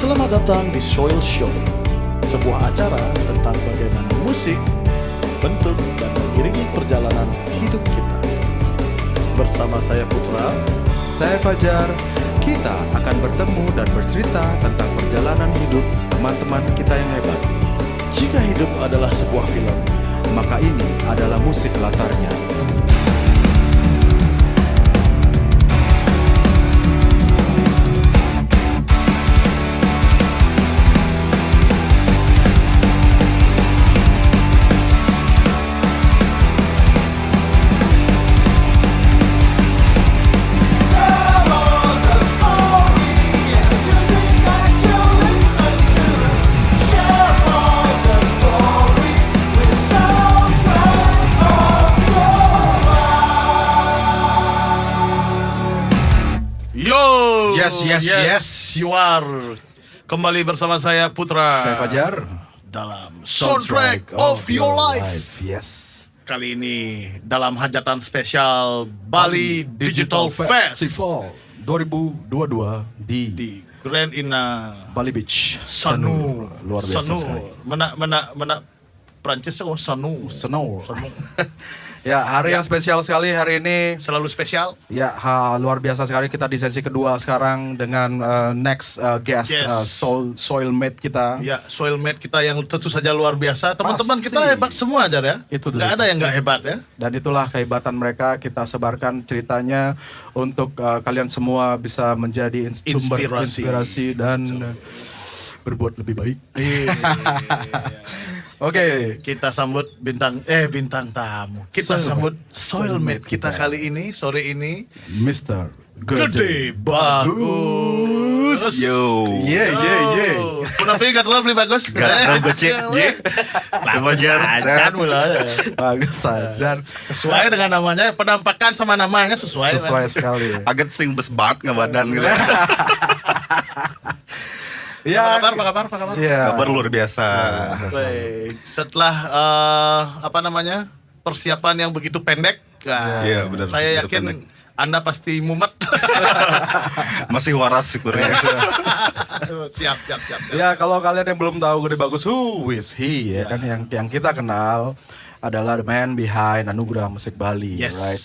Selamat datang di Soil Show, sebuah acara tentang bagaimana musik bentuk dan mengiringi perjalanan hidup kita. Bersama saya Putra, saya Fajar. Kita akan bertemu dan bercerita tentang perjalanan hidup teman-teman kita yang hebat. jika hidup adalah sebuah film, Maka ini adalah musik latarnya. Yes, you are. Kembali bersama saya Putra. Saya Fajar. Dalam Soundtrack of Your Life. Yes. Kali ini dalam hajatan spesial Bali Digital Festival 2022 di di Grand Ina Bali Beach. Sanur. Luar biasa Sanur. sekali. Mana Prancis kok Sanur. Sanur. Sanur. Ya, hari yang spesial sekali hari ini. Selalu spesial. Ya, luar biasa sekali kita di sesi kedua sekarang dengan next guest Yes. Soilmate kita. Ya, soilmate kita yang tentu saja luar biasa. Teman-teman Pasti. kita hebat semua aja ya. Itu dulu. Nggak ada yang nggak hebat ya. Dan itulah kehebatan mereka, kita sebarkan ceritanya untuk kalian semua bisa menjadi sumber inspirasi dan berbuat lebih baik. Oke. Kita sambut bintang tamu. Kita Soilmate. sambut soilmate kita kali ini, sore ini. Mr. Gede bagus. Yo. Yeah. Kenapa gak terlalu beli bagus? Gak terlalu becek, Ye. Wajar. Kan mulai. Bagus saja. Sesuai dengan namanya, penampakan sama namanya sesuai. Sesuai kan? sekali. Agak sing bes banget nggak badan gitu. Ya. Apa kabar? Iya. Kabar luar biasa. Baik. Setelah persiapan yang begitu pendek, Iya, benar. saya Begitu yakin pendek. Anda pasti mumet. Masih waras syukurnya. siap. Ya, kalau kalian yang belum tahu Gede Bagus, who is he? Ya kan yang kita kenal adalah the man behind Anugerah Musik Bali, Yes. right?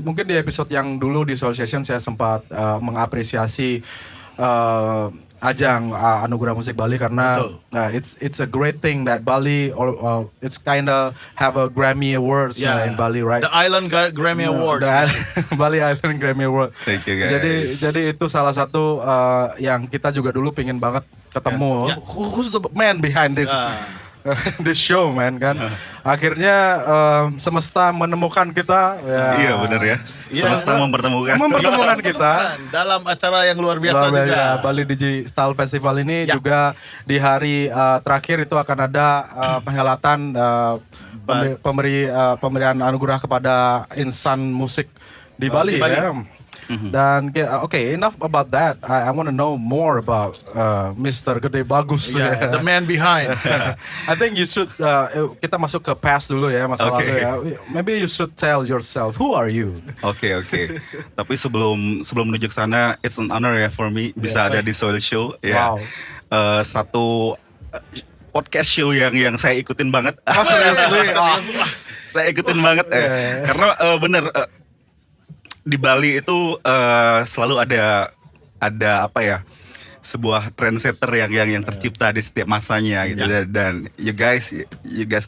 Mungkin di episode yang dulu di Soul Session saya sempat mengapresiasi ajang Anugerah Musik Bali karena it's a great thing that Bali it's kinda have a Grammy Awards in Bali, right? The Island Grammy Award. Bali Island Grammy Award. Thank you, guys. Jadi itu salah satu yang kita juga dulu pingin banget ketemu. Yeah. Who's the man behind this? This show, man, kan. Akhirnya semesta menemukan kita. Iya benar ya. Semesta mempertemukan. kita. Dalam acara yang luar biasa juga. Ya, Bali Digital Festival ini juga di hari terakhir itu akan ada penghelatan pemberian anugerah kepada insan musik di Bali. Bali. Ya. Dan okay, enough about that. I want to know more about Mr. Gede Bagus. Yeah, the man behind. I think you should kita masuk ke past dulu ya, masa lalu ya. Maybe you should tell yourself who are you. Oke. Tapi sebelum menuju ke sana, it's an honor ya for me bisa ada di Soil Show. Ya. Wow. Satu podcast show yang saya ikutin banget. Saya ikutin banget karena bener. Di Bali itu selalu ada apa ya, sebuah trendsetter yang tercipta di setiap masanya gitu. Dan you guys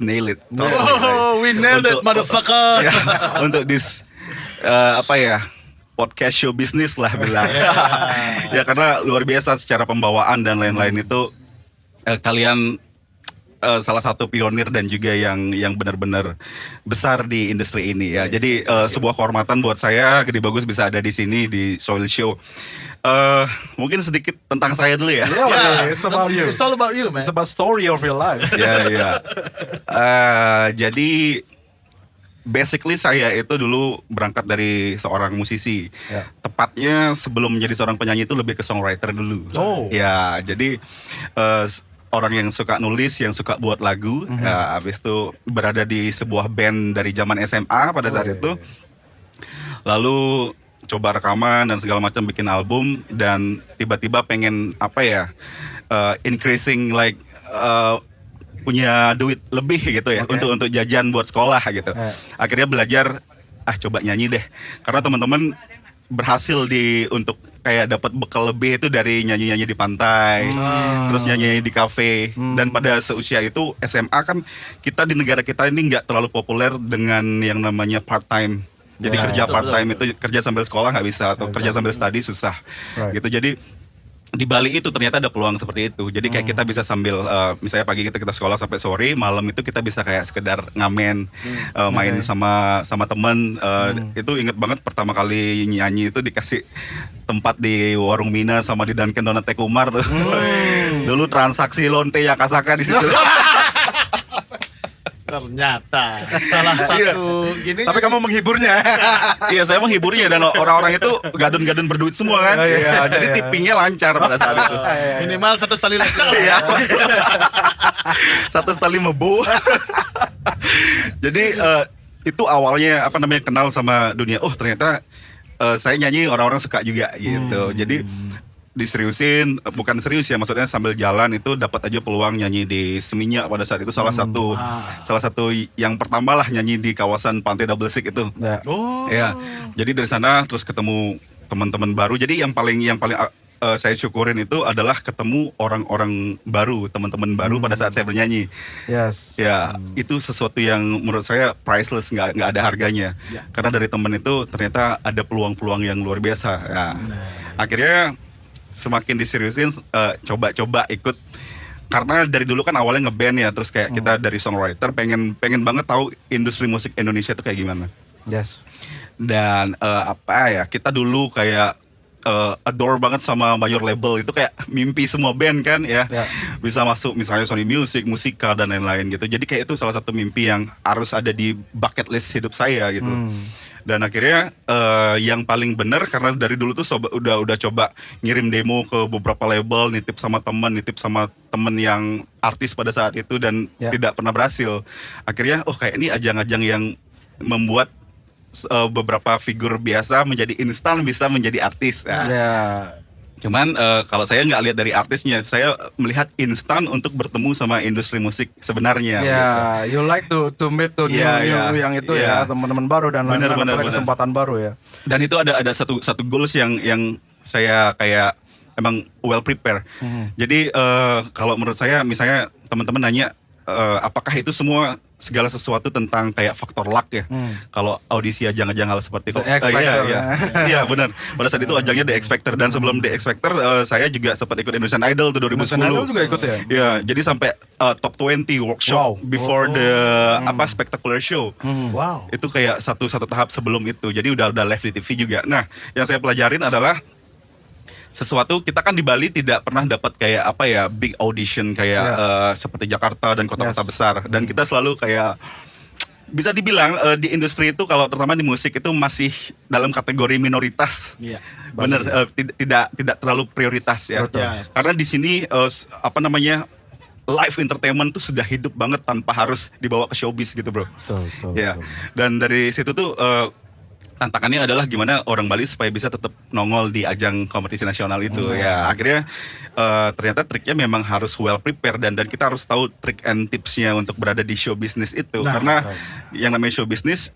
nail it. We nailed it, motherfucker. Ya, untuk apa ya, podcast show bisnis lah bilang. Ya karena luar biasa secara pembawaan dan lain-lain itu kalian salah satu pionir dan juga yang benar-benar besar di industri ini ya. Jadi sebuah kehormatan buat saya Gede Bagus bisa ada di sini di Soil Show. Mungkin sedikit tentang saya dulu ya. It's about you. It's all about you, man. It's about story of your life. Ya. Jadi basically saya itu dulu berangkat dari seorang musisi. Tepatnya sebelum menjadi seorang penyanyi itu lebih ke songwriter dulu. Ya, jadi orang yang suka nulis, yang suka buat lagu. Habis itu berada di sebuah band dari zaman SMA pada saat itu. Lalu coba rekaman dan segala macam, bikin album, dan tiba-tiba pengen apa ya, increasing like punya duit lebih gitu ya untuk jajan buat sekolah gitu. Akhirnya belajar coba nyanyi deh. Karena teman-teman berhasil untuk kayak dapat bekal lebih itu dari nyanyi-nyanyi di pantai, terus nyanyi di kafe. Dan pada seusia itu SMA kan kita di negara kita ini nggak terlalu populer dengan yang namanya part time. Jadi kerja part time itu kerja sambil sekolah nggak bisa atau kerja sambil study susah gitu. Jadi di Bali itu ternyata ada peluang seperti itu. Jadi kayak kita bisa sambil misalnya pagi kita sekolah sampai sore, malam itu kita bisa kayak sekedar ngamen, main sama teman. Itu inget banget pertama kali nyanyi itu dikasih tempat di Warung Mina sama di Dunkin Donut Tekumar tuh. Dulu transaksi lonte yakasaka di situ. Ternyata salah satu gini. Tapi kamu menghiburnya. Iya, saya menghiburnya dan orang-orang itu gadun-gadun berduit semua kan. Jadi tippingnya lancar pada saat itu. Minimal 1 kali lagi. Iya. 1 kali mebu. Jadi itu awalnya kenal sama dunia. Oh, ternyata saya nyanyi orang-orang suka juga gitu. Jadi diseriusin, bukan serius ya, maksudnya sambil jalan itu dapat aja peluang nyanyi di Seminyak pada saat itu salah satu yang pertama lah nyanyi di kawasan Pantai Double Six itu. Ya. Jadi dari sana terus ketemu teman-teman baru. Jadi yang paling saya syukurin itu adalah ketemu orang-orang baru, teman-teman baru pada saat saya bernyanyi. Yes. Ya, itu sesuatu yang menurut saya priceless, nggak ada harganya. Karena dari teman itu ternyata ada peluang-peluang yang luar biasa. Ya. Akhirnya semakin diseriusin, coba-coba ikut, karena dari dulu kan awalnya ngeband ya, terus kayak kita dari songwriter pengen banget tahu industri musik Indonesia itu kayak gimana. Yes. Dan kita dulu kayak adore banget sama major label, itu kayak mimpi semua band kan ya. Bisa masuk misalnya Sony Music, Musika dan lain-lain gitu. Jadi kayak itu salah satu mimpi yang harus ada di bucket list hidup saya gitu. Dan akhirnya yang paling benar, karena dari dulu tuh udah coba ngirim demo ke beberapa label, nitip sama temen yang artis pada saat itu dan tidak pernah berhasil. Akhirnya kayak ini ajang-ajang yang membuat beberapa figur biasa menjadi instan bisa menjadi artis. Cuman kalau saya nggak lihat dari artisnya, saya melihat instan untuk bertemu sama industri musik sebenarnya. You like to meet new yang itu ya, teman-teman baru dan lain-lain, kesempatan baru ya. Dan itu ada satu goals yang saya kayak emang well prepare. Jadi kalau menurut saya, misalnya teman-teman nanya apakah itu semua segala sesuatu tentang kayak faktor luck ya. Kalau audisi ajang-ajang hal seperti itu. Iya benar. Pada saat itu ajangnya The X Factor, dan sebelum The X Factor saya juga sempat ikut Indonesian Idol tuh 2010. Indonesian Idol juga ikut ya? Iya, jadi sampai top 20 workshop before the spectacular show. Wow. Itu kayak satu tahap sebelum itu. Jadi udah live di TV juga. Nah, yang saya pelajarin adalah sesuatu, kita kan di Bali tidak pernah dapat kayak big audition kayak seperti Jakarta dan kota-kota besar, dan kita selalu kayak bisa dibilang di industri itu, kalau terutama di musik itu masih dalam kategori minoritas. Bener, tidak terlalu prioritas ya. Karena di sini live entertainment tuh sudah hidup banget tanpa harus dibawa ke showbiz gitu bro. Betul. Dan dari situ tuh tantangannya adalah gimana orang Bali supaya bisa tetap nongol di ajang kompetisi nasional itu. Akhirnya ternyata triknya memang harus well prepared, dan kita harus tahu trik and tipsnya untuk berada di show business itu. Karena yang namanya show business,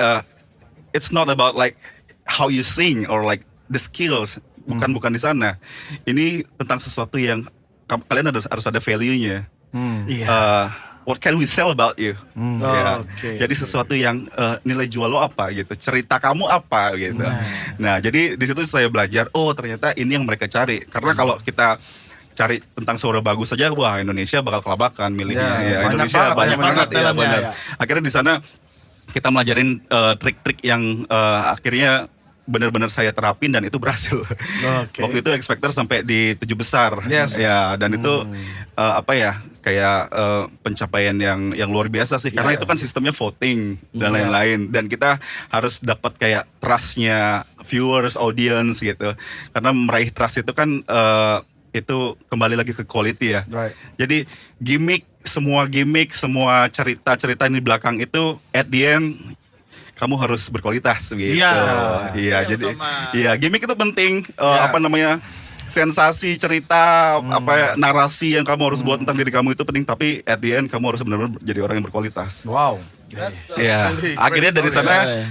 it's not about like how you sing or like the skills, bukan di sana. Ini tentang sesuatu yang kalian harus ada value-nya. What can we sell about you? Jadi sesuatu yang nilai jual lo apa gitu, cerita kamu apa gitu. Nah, jadi di situ saya belajar, ternyata ini yang mereka cari. Karena kalau kita cari tentang suara bagus saja, wah Indonesia bakal kelabakan milihnya. Indonesia banyak banget ya, benar. Akhirnya di sana kita melajarin trik-trik yang akhirnya benar-benar saya terapin dan itu berhasil. Waktu itu X Factor sampai di 7 besar. Ya, dan itu kayak pencapaian yang luar biasa sih, karena itu kan sistemnya voting dan lain-lain, dan kita harus dapat kayak trustnya viewers, audience gitu. Karena meraih trust itu kan itu kembali lagi ke quality ya. Jadi semua cerita di belakang itu at the end kamu harus berkualitas gitu. Jadi gimmick itu penting. sensasi, cerita, narasi yang kamu harus buat tentang diri kamu itu penting. Tapi at the end kamu harus benar-benar jadi orang yang berkualitas. Wow. Ya, akhirnya dari sana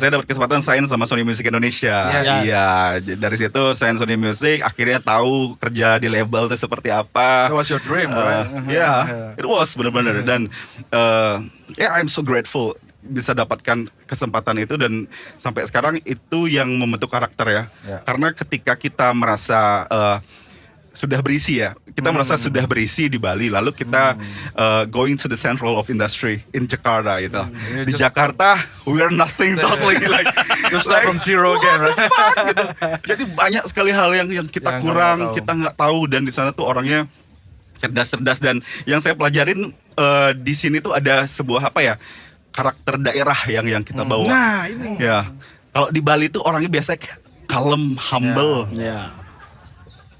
saya dapat kesempatan sign sama Sony Music Indonesia. Iya, dari situ sign Sony Music, akhirnya tahu kerja di label itu seperti apa. It was your dream, right? It was benar-benar. Dan I'm so grateful bisa dapatkan kesempatan itu, dan sampai sekarang itu yang membentuk karakter ya. Karena ketika kita merasa sudah berisi ya, kita merasa sudah berisi di Bali, lalu kita going to the central of industry in Jakarta gitu. Di Jakarta we are nothing totally like you start from zero again, right? Gitu. Jadi banyak sekali hal yang kita kurang, kita nggak tahu, dan di sana tuh orangnya cerdas-cerdas, dan yang saya pelajarin di sini tuh ada sebuah karakter daerah yang kita bawa. Nah, ini. Ya. Kalau di Bali tuh orangnya biasanya kayak kalem, humble.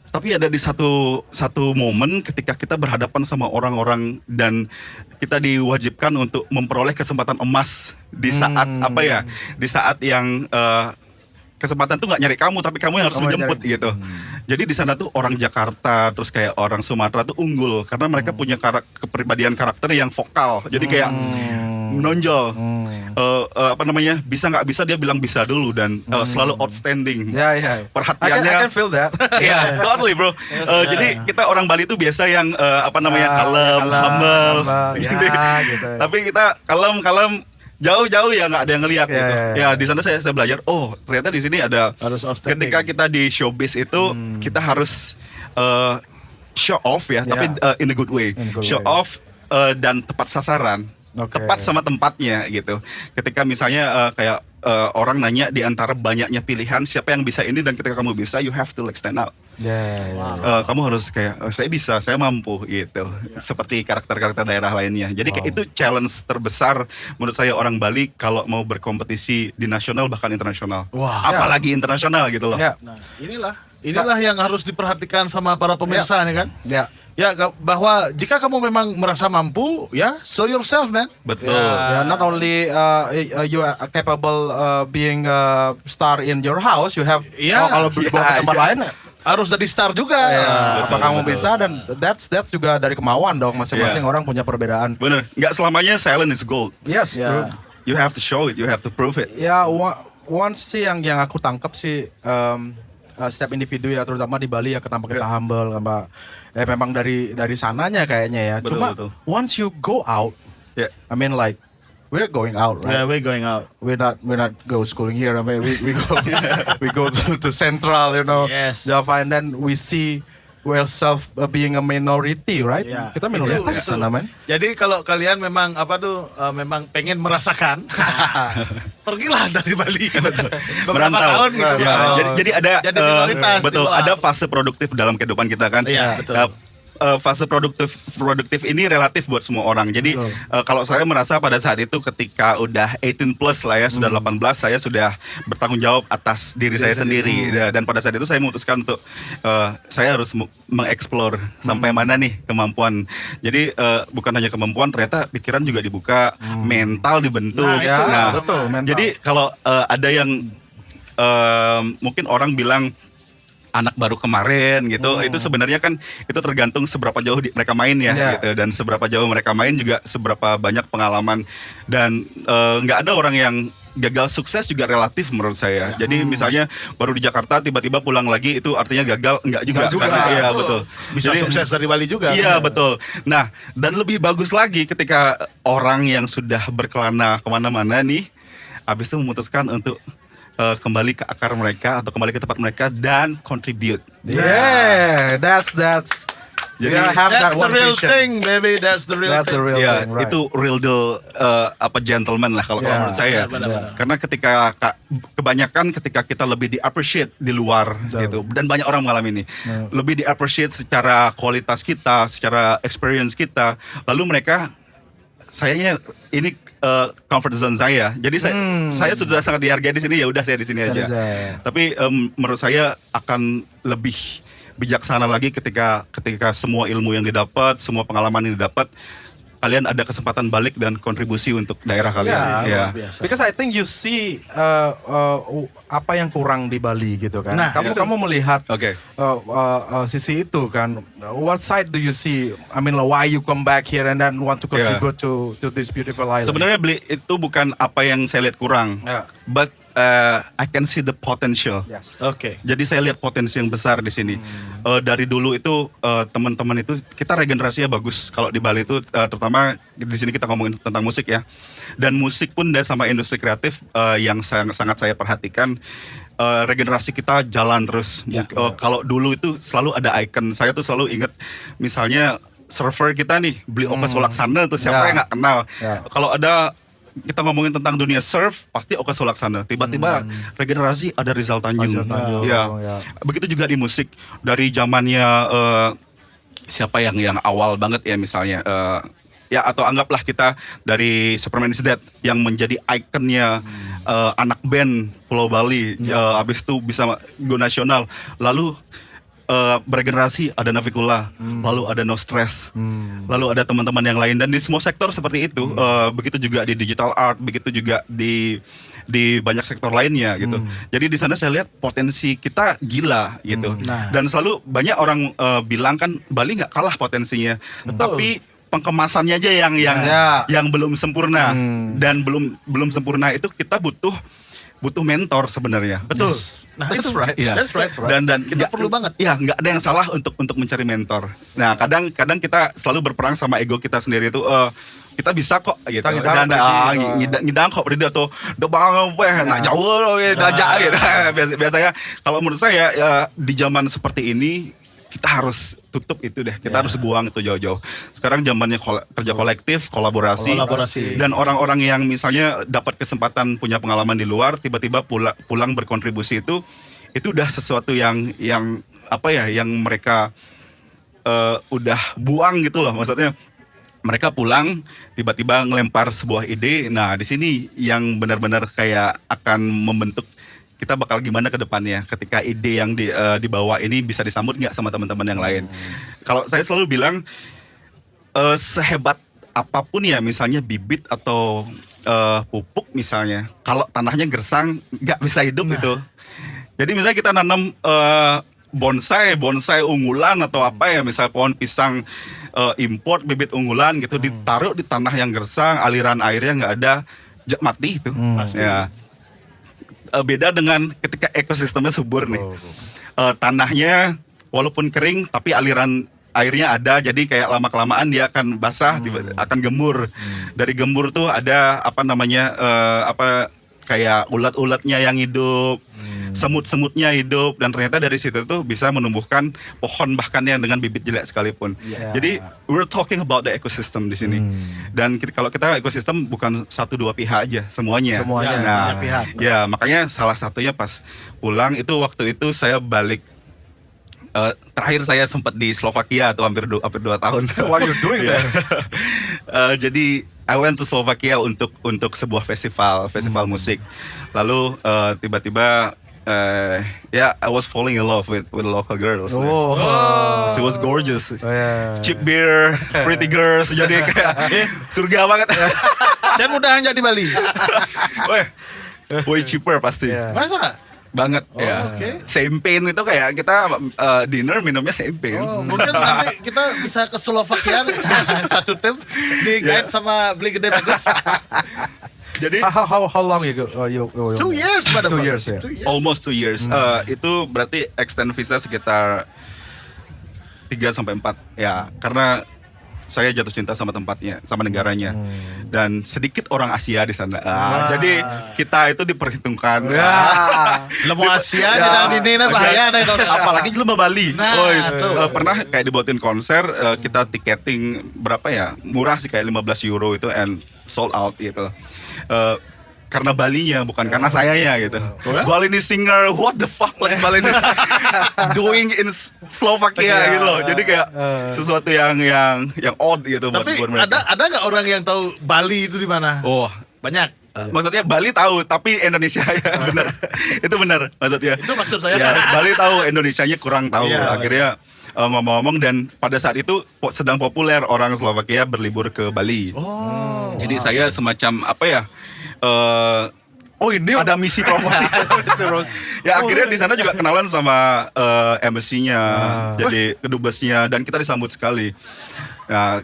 Tapi ada di satu momen ketika kita berhadapan sama orang-orang dan kita diwajibkan untuk memperoleh kesempatan emas di saat di saat yang kesempatan tuh nggak nyari kamu, tapi kamu yang harus menjemput gitu. Jadi di sana tuh orang Jakarta terus kayak orang Sumatera tuh unggul karena mereka punya kepribadian karakter yang vokal. Jadi kayak menonjol. Bisa nggak bisa dia bilang bisa dulu, dan selalu outstanding. Perhatiannya. I can feel that. Totally bro. Jadi kita orang Bali itu biasa yang kalem, humble. Gitu. Tapi kita kalem, jauh-jauh ya nggak ada yang ngelihat gitu. Ya di sana saya belajar. Oh ternyata di sini ada. Ketika kita di showbiz itu kita harus show off ya, tapi in a good way. Show off dan tepat sasaran. Tepat sama tempatnya gitu. Ketika misalnya kayak orang nanya di antara banyaknya pilihan siapa yang bisa ini, dan ketika kamu bisa, you have to like stand out. Kamu harus kayak saya bisa, saya mampu gitu. Seperti karakter-karakter daerah lainnya. Jadi kayak itu challenge terbesar menurut saya orang Bali kalau mau berkompetisi di nasional bahkan internasional. Apalagi internasional gitu loh. Nah, inilah yang harus diperhatikan sama para pemirsa nih kan. Ya, bahwa jika kamu memang merasa mampu, ya show yourself, man. Betul. Not only you are capable being a star in your house, you have kalau dibawa ke tempat lain harus jadi star juga. Apa kamu bisa, dan that's juga dari kemauan dong. Masing-masing orang punya perbedaan. Bener. Nggak selamanya silent is gold. Yes, true. You have to show it, you have to prove it. Ya, once sih yang aku tangkap sih. Setiap individu ya, terutama di Bali ya, kenapa kita humble, kenapa memang dari sananya kayaknya ya. Cuma once you go out, I mean like we're going out, right? Yeah, we're going out. We're not go schooling here. I mean we go to Central, Java, and then we see ourselves being a minority, right? Kita minoritas sana, man. Jadi kalau kalian memang memang pengen merasakan, pergilah dari Bali. Beberapa tahun gitu. Jadi ada minoritas, ada fase produktif dalam kehidupan kita kan. Betul. Fase produktif ini relatif buat semua orang. Jadi kalau saya merasa pada saat itu ketika udah 18 plus lah ya, sudah 18, saya sudah bertanggung jawab atas diri saya sendiri. Dan pada saat itu saya memutuskan untuk saya harus mengeksplor sampai mana nih kemampuan. Jadi bukan hanya kemampuan, ternyata pikiran juga dibuka, mental dibentuk. Betul, mental. Jadi kalau ada yang mungkin orang bilang anak baru kemarin gitu, itu sebenarnya kan itu tergantung seberapa jauh mereka main gitu, dan seberapa jauh mereka main juga seberapa banyak pengalaman, dan nggak ada orang yang gagal sukses juga relatif menurut saya. Jadi misalnya baru di Jakarta tiba-tiba pulang lagi itu artinya gagal, enggak juga. Iya betul. Bisa jadi, sukses dari Bali juga. Iya betul. Nah dan lebih bagus lagi ketika orang yang sudah berkelana kemana-mana nih, habis itu memutuskan untuk kembali ke akar mereka atau kembali ke tempat mereka dan contribute. That's jadi that's the real thing, baby. That's the real thing. Right. Itu real deal gentleman lah kalau menurut saya. Benar. Karena ketika kebanyakan ketika kita lebih di appreciate di luar gitu, dan banyak orang mengalami ini. Lebih di appreciate secara kualitas kita, secara experience kita, lalu mereka sayangnya ini comfort zone saya. Jadi saya sudah sangat dihargai di sini, ya udah saya di sini aja. Tapi menurut saya akan lebih bijaksana lagi ketika semua ilmu yang didapat, semua pengalaman yang didapat kalian ada kesempatan balik dan kontribusi untuk daerah kalian. Ya, Ya. luar biasa. Because I think you see apa yang kurang di Bali gitu kan. Nah, kamu melihat Oke. sisi itu kan. What side do you see? I mean, why you come back here and then want to contribute to this beautiful island? Sebenarnya itu bukan apa yang saya lihat kurang, Ya. but I can see the potential. Yes. Oke. Jadi saya lihat potensi yang besar di sini. Dari dulu itu teman-teman itu kita regenerasinya bagus. Kalau di Bali itu terutama di sini kita ngomongin tentang musik ya. Dan musik pun dan sama industri kreatif yang sangat saya perhatikan. Regenerasi kita jalan terus. Kalau dulu itu selalu ada icon. Saya tuh selalu ingat misalnya surfer kita nih beli Oka Solaksana tuh siapa Ya. yang nggak kenal. Ya. Kalau ada kita ngomongin tentang dunia surf pasti Oka Solaksana. Tiba-tiba regenerasi ada Rizal Tanjung. Rizal Tanjung, Ya. ya. Begitu juga di musik dari zamannya siapa yang awal banget ya misalnya ya atau anggaplah kita dari Superman is Dead yang menjadi ikonnya anak band Pulau Bali. Habis itu bisa go nasional. Lalu beregenerasi ada Navikula, lalu ada No Stress, lalu ada teman-teman yang lain dan di semua sektor seperti itu. Begitu juga di digital art, begitu juga di banyak sektor lainnya gitu. Jadi di sana saya lihat potensi kita gila gitu. Nah. Dan selalu banyak orang bilang kan Bali nggak kalah potensinya, tapi pengkemasannya aja yang belum sempurna dan belum sempurna itu kita butuh mentor sebenarnya. Betul. Yes. Nah, That's itu right. Iya. That's right. Dan Kita perlu banget. Ya nggak ada yang salah untuk mencari mentor. Nah kadang kita selalu berperang sama ego kita sendiri itu. Kita bisa kok gitu. Kita ngidang Ngidang kok berdiri atau udah bangun nak jauh loh gitu. Biasanya kalau menurut saya ya, di zaman seperti ini kita harus tutup itu deh. Kita harus buang itu jauh-jauh. Sekarang zamannya kerja kolektif, kolaborasi. Dan orang-orang yang misalnya dapat kesempatan punya pengalaman di luar, tiba-tiba pulang berkontribusi itu udah sesuatu yang apa ya, yang mereka udah buang gitu loh. Maksudnya mereka pulang tiba-tiba ngelempar sebuah ide. Nah di sini yang benar-benar kayak akan membentuk kita bakal gimana ke depannya ketika ide yang dibawa ini bisa disambut nggak sama teman-teman yang lain. Kalau saya selalu bilang sehebat apapun ya misalnya bibit atau pupuk misalnya, kalau tanahnya gersang nggak bisa hidup itu. Jadi misalnya kita nanam bonsai unggulan atau apa ya, misalnya pohon pisang import bibit unggulan gitu, ditaruh di tanah yang gersang, aliran airnya nggak ada, mati itu. Ya. Beda dengan ketika ekosistemnya subur nih. Tanahnya walaupun kering tapi aliran airnya ada, jadi kayak lama-kelamaan dia akan basah, akan gembur. Dari gembur tuh ada apa namanya kayak ulat-ulatnya yang hidup, semut-semutnya hidup, dan ternyata dari situ tuh bisa menumbuhkan pohon bahkan yang dengan bibit jelek sekalipun. Jadi we're talking about the ecosystem di sini. Dan kalau kita ekosistem bukan 1-2 pihak aja, semuanya. Nah, banyak pihak. ya makanya salah satunya pas pulang itu waktu itu saya balik. Terakhir saya sempat di Slovakia tuh hampir 2 tahun. What are you doing there? Jadi I went to Slovakia untuk sebuah festival musik. Lalu tiba-tiba I was falling in love with a local girl. She was gorgeous. Cheap beer, pretty girls, jadi kayak surga banget. Dan mudah hanya di Bali. Way cheaper pasti. Masa? Banget ya. Oke. Champagne itu kayak kita dinner minumnya champagne. Mungkin nanti kita bisa ke Slovakia satu tim di guide sama beli gede bagus. Jadi How long you go? 2 years, pada 2 years ya. almost 2 years. Itu berarti extend visa sekitar 3-4 ya, karena saya jatuh cinta sama tempatnya, sama negaranya, dan sedikit orang Asia di sana. Jadi kita itu diperhitungkan. Lemo Asia dan ini bahaya nih. Apalagi di Bali. Nah, Pernah kayak dibuatin konser, kita tiketing berapa ya? Murah sih, kayak 15 euro itu, and sold out gitu. Karena Balinya, bukan karena sayanya gitu. Balinese singer, what the fuck, like Balinese doing in Slovakia gitu loh. Jadi kayak sesuatu yang odd gitu buat tapi mereka. ada nggak orang yang tahu Bali itu di mana? Oh, Banyak. maksudnya Bali tahu, tapi Indonesia ya benar. Itu benar maksudnya. Itu maksud saya. Ya, Bali tahu, Indonesianya kurang tahu. Iya, Akhirnya ngomong-ngomong, dan pada saat itu sedang populer orang Slovakia berlibur ke Bali. Jadi saya semacam apa ya? Oh ini Ada misi promosi. Ya akhirnya di sana juga kenalan sama MC-nya, jadi kedubesnya, dan kita disambut sekali. Nah,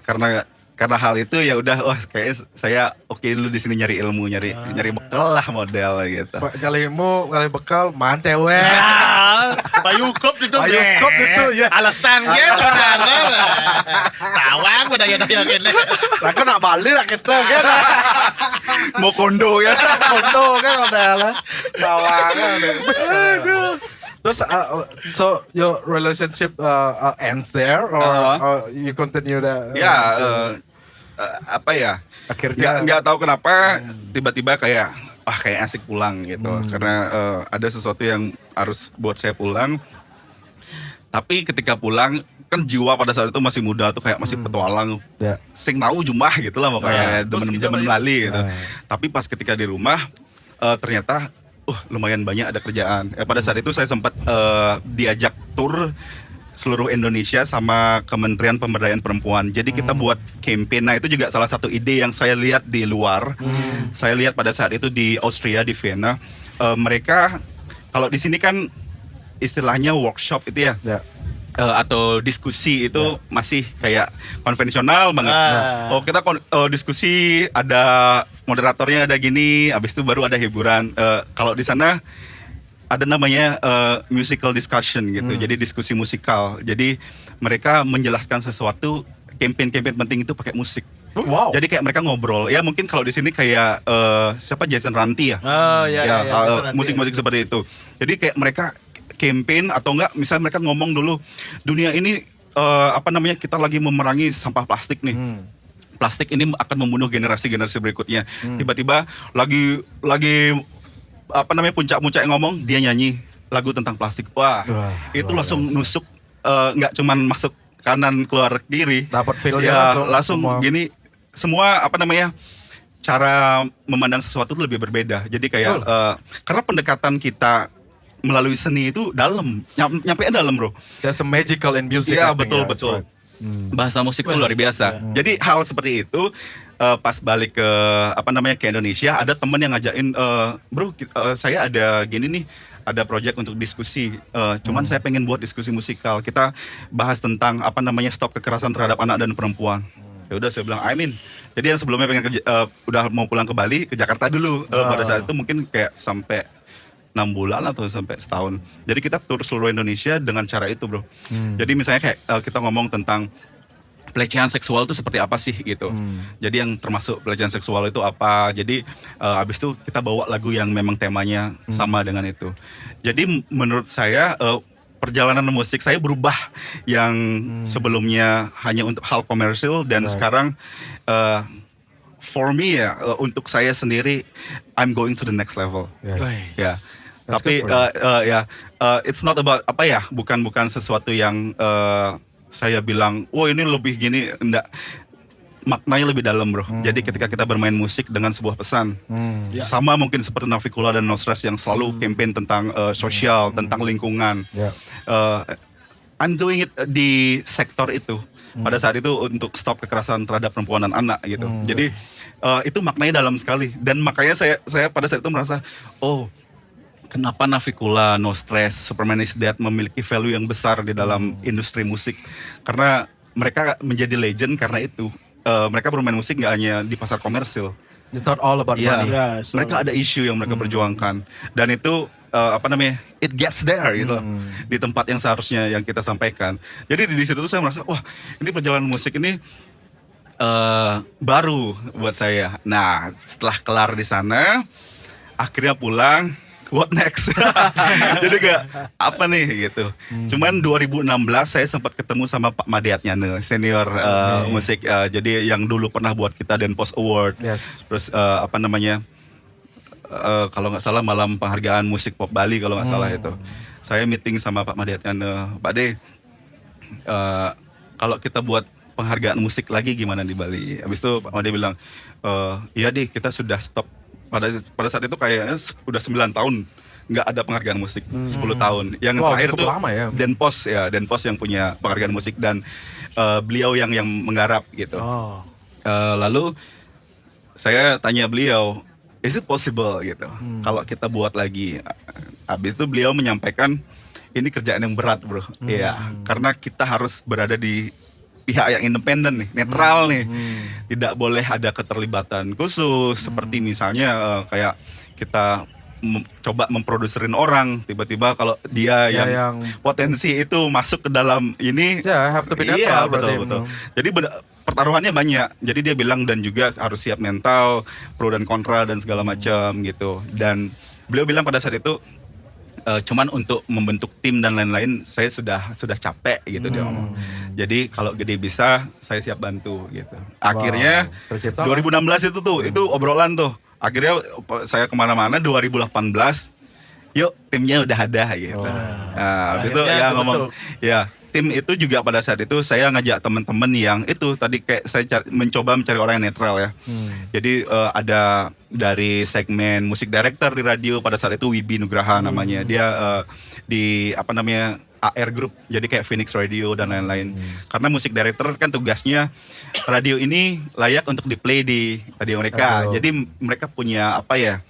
karena hal itu ya udah, wah kayak saya oke dulu di sini nyari ilmu, nyari bekal lah model gitu. kali bekal man cewek. Payukop itu. Payukop itu, ya. Alasan ya besar. Tawang budaya-daya gini. Lah kan nak Bali lah kita kan. Mau kondo ya. Kondo kan modelnya. Tawangan. Terus so your relationship ends there or you continue that? Ya apa ya? Akhirnya nggak tahu kenapa tiba-tiba kayak kayak asik pulang gitu, karena ada sesuatu yang harus buat saya pulang. Tapi ketika pulang kan jiwa pada saat itu masih muda tuh, kayak masih petualang, sing tahu jumlah gitu lah pokoknya, demen Bali gitu. Tapi pas ketika di rumah ternyata lumayan banyak ada kerjaan. Pada saat itu saya sempat diajak tur seluruh Indonesia sama Kementerian Pemberdayaan Perempuan. Jadi kita buat campaign. Nah itu juga salah satu ide yang saya lihat di luar. Saya lihat pada saat itu di Austria, di Vienna. Mereka kalau di sini kan istilahnya workshop itu ya. Atau diskusi itu masih kayak konvensional banget. Oh kita diskusi, ada moderatornya, ada gini, abis itu baru ada hiburan. Kalau di sana ada namanya musical discussion gitu, jadi diskusi musikal. Jadi mereka menjelaskan sesuatu, campaign penting itu pakai musik. Wow. Jadi kayak mereka ngobrol. Ya mungkin kalau di sini kayak siapa, Jason Ranti ya. Musik-musik seperti itu. Jadi kayak mereka campaign, atau enggak misalnya mereka ngomong dulu, dunia ini kita lagi memerangi sampah plastik nih. Plastik ini akan membunuh generasi-generasi berikutnya. Tiba-tiba lagi puncak-puncak yang ngomong, dia nyanyi lagu tentang plastik. Wah itu langsung nusuk, nggak cuman masuk kanan keluar kiri, dapat feel langsung gini. Semua cara memandang sesuatu itu lebih berbeda. Jadi kayak karena pendekatan kita melalui seni itu dalam, nyampe dalam bro. There's a magical in music. Iya betul. Bahasa musik itu luar biasa. Jadi hal seperti itu pas balik ke Indonesia, ada temen yang ngajakin, bro saya ada gini nih, ada project untuk diskusi. Cuman saya pengen buat diskusi musikal. Kita bahas tentang stop kekerasan terhadap anak dan perempuan. Ya udah saya bilang I'm in. Jadi yang sebelumnya pengen udah mau pulang ke Bali, ke Jakarta dulu. Pada saat itu mungkin kayak sampai 6 bulan atau sampai setahun. Jadi kita tur seluruh Indonesia dengan cara itu bro. Jadi misalnya kayak kita ngomong tentang pelecehan seksual itu seperti apa sih gitu. Jadi yang termasuk pelecehan seksual itu apa. Jadi abis itu kita bawa lagu yang memang temanya sama dengan itu. Jadi menurut saya perjalanan musik saya berubah, yang sebelumnya hanya untuk hal komersil, dan sekarang for me untuk saya sendiri I'm going to the next level. Ya. Tapi it's not about bukan sesuatu yang saya bilang, ini lebih gini, enggak. Maknanya lebih dalam bro. Jadi ketika kita bermain musik dengan sebuah pesan, sama mungkin seperti Navikula dan No Stress yang selalu campaign tentang sosial, tentang lingkungan. I'm doing it di sektor itu. Pada saat itu untuk stop kekerasan terhadap perempuan dan anak gitu. Jadi itu maknanya dalam sekali. Dan makanya saya pada saat itu merasa, kenapa Navikula, No Stress, Superman is Dead memiliki value yang besar di dalam industri musik. Karena mereka menjadi legend karena itu. Mereka bermain musik nggak hanya di pasar komersil. It's not all about money. Mereka ada isu yang mereka perjuangkan. Dan itu it gets there gitu. Di tempat yang seharusnya yang kita sampaikan. Jadi di situ tuh saya merasa, ini perjalanan musik ini baru buat saya. Nah, setelah kelar di sana, akhirnya pulang. What next? Jadi kayak apa nih gitu. Cuman 2016 saya sempat ketemu sama Pak Madiatnyane, senior musik. Jadi yang dulu pernah buat kita Denpos Award. Terus kalau nggak salah malam penghargaan musik pop Bali kalau nggak salah itu. Saya meeting sama Pak Madiatnyane, Pak De, kalau kita buat penghargaan musik lagi gimana di Bali? Habis itu Pak Made bilang, iya deh kita sudah stop. Pada saat itu kayaknya udah 9 tahun nggak ada penghargaan musik 10 tahun. Yang Wow, terakhir cukup tuh lama ya. Denpos yang punya penghargaan musik dan beliau yang menggarap gitu. Oh. Lalu saya tanya beliau, is it possible gitu? Kalau kita buat lagi. Habis itu beliau menyampaikan ini kerjaan yang berat, bro. Iya, karena kita harus berada di pihak yang independen nih, netral nih. Tidak boleh ada keterlibatan khusus seperti misalnya kayak kita coba memproduserin orang, tiba-tiba kalau dia Ya, yang yang potensi itu masuk ke dalam ini, Ya, have to be netral iya berarti. betul. Jadi pertaruhannya banyak. Jadi dia bilang dan juga harus siap mental, pro dan kontra dan segala macam gitu. Dan beliau bilang pada saat itu cuman untuk membentuk tim dan lain-lain saya sudah capek gitu dia ngomong. Jadi kalau gede bisa saya siap bantu gitu. Akhirnya tercipta 2016 itu obrolan tuh. Akhirnya saya kemana-mana 2018. Yuk timnya udah ada gitu. Nah, habis itu Akhirnya ya ngomong kebentuk. ya tim itu juga pada saat itu saya ngajak teman-teman yang itu tadi kayak saya mencoba mencari orang yang netral ya. Jadi ada dari segmen musik director di radio pada saat itu Wibi Nugraha namanya. Dia di apa namanya AR Group, jadi kayak Phoenix Radio dan lain-lain. Karena musik director kan tugasnya radio ini layak untuk di-play di radio mereka. Jadi mereka punya apa ya?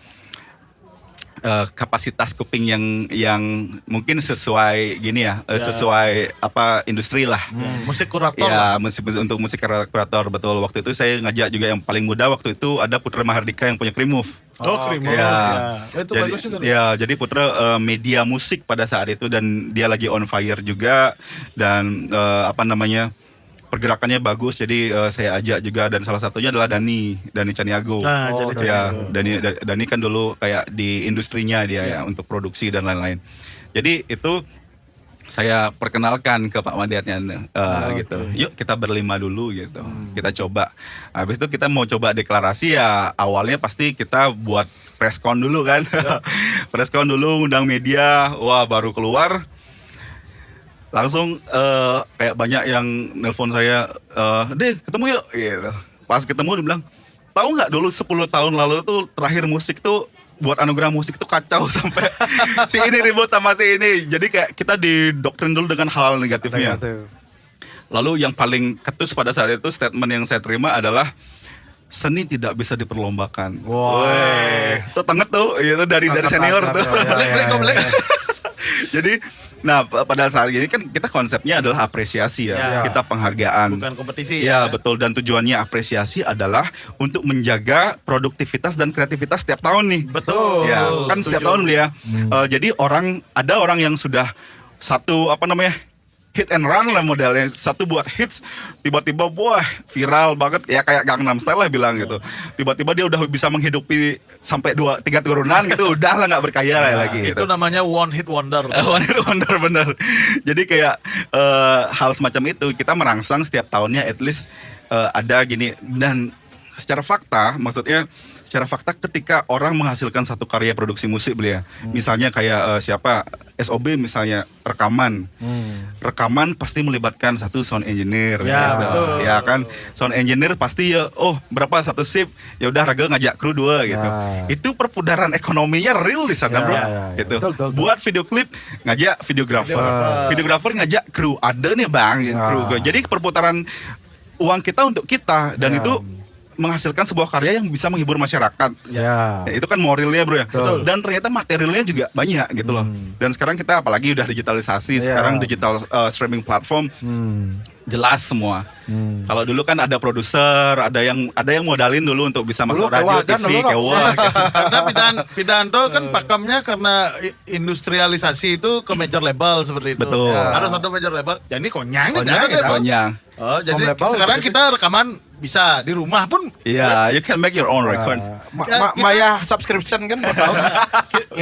Kapasitas kuping yang mungkin sesuai gini ya, sesuai apa industri lah. Musik kurator lah. Ya, untuk musik kurator betul. Waktu itu saya ngajak juga yang paling muda waktu itu ada Putra Mahardika yang punya Krimove. Oh, Krimov. Ya. Itu Jadi, bagus juga. jadi Putra media musik pada saat itu dan dia lagi on fire juga dan apa namanya pergerakannya bagus. Jadi saya ajak juga dan salah satunya adalah Dani Caniago. Nah, jadi Ya, Dani kan dulu kayak di industrinya dia ya untuk produksi dan lain-lain. Jadi itu saya perkenalkan ke Pak Madiatnya gitu. Yuk kita berlima dulu gitu. Kita coba. Habis itu kita mau coba deklarasi ya awalnya pasti kita buat preskon dulu kan. Preskon dulu undang media. Wah, baru keluar langsung kayak banyak yang nelpon saya, deh ketemu yuk gitu. Pas ketemu dia bilang, tahu nggak dulu 10 tahun lalu tuh terakhir musik tuh buat anugerah musik tuh kacau sampai si ini ribut sama si ini. Jadi kayak kita didoktrin dulu dengan hal negatifnya. Lalu yang paling ketus pada saat itu statement yang saya terima adalah seni tidak bisa diperlombakan. Woi, itu tanget tuh, itu dari senior tuh. Beli. Jadi, nah pada saat ini kan kita konsepnya adalah apresiasi ya, kita penghargaan. Bukan kompetisi ya. Betul, dan tujuannya apresiasi adalah untuk menjaga produktivitas dan kreativitas setiap tahun nih. Betul. Ya, kan setiap tahun beli ya. Jadi ada orang yang sudah satu apa namanya hit and run lah modelnya, satu buat hits tiba-tiba wah viral banget ya kayak Gangnam Style lah bilang gitu. Tiba-tiba dia udah bisa menghidupi sampai 2-3 turunan gitu, udah lah nggak berkaya lah lagi gitu. Itu namanya one hit wonder. One hit wonder bener. Jadi kayak hal semacam itu kita merangsang setiap tahunnya at least ada gini. Dan secara fakta, maksudnya secara fakta ketika orang menghasilkan satu karya produksi musik beliau, misalnya kayak siapa SOB misalnya rekaman, rekaman pasti melibatkan satu sound engineer, Ya, betul. ya kan, sound engineer pasti ya, oh berapa satu shift, ya udah Raga ngajak kru 2 gitu, itu perputaran ekonominya real di sana bro, gitu. Betul. Buat video klip ngajak videografer ngajak kru, ada nih bang yang kru, jadi perputaran uang kita untuk kita dan itu menghasilkan sebuah karya yang bisa menghibur masyarakat. Ya, itu kan moralnya bro ya. Betul. Dan ternyata materialnya juga banyak gitu loh. Dan sekarang kita apalagi udah digitalisasi, sekarang digital streaming platform jelas semua. Kalau dulu kan ada produser, ada yang modalin dulu untuk bisa masuk radio, TV, kewah. Karena Pidanto kan pakemnya karena industrialisasi itu ke major label seperti itu. Betul. Harus ada major label. Jadi konyang Banyak. Oh, jadi sekarang kita rekaman bisa di rumah pun. Iya, you can make your own record. Maya subscription kan per tahun.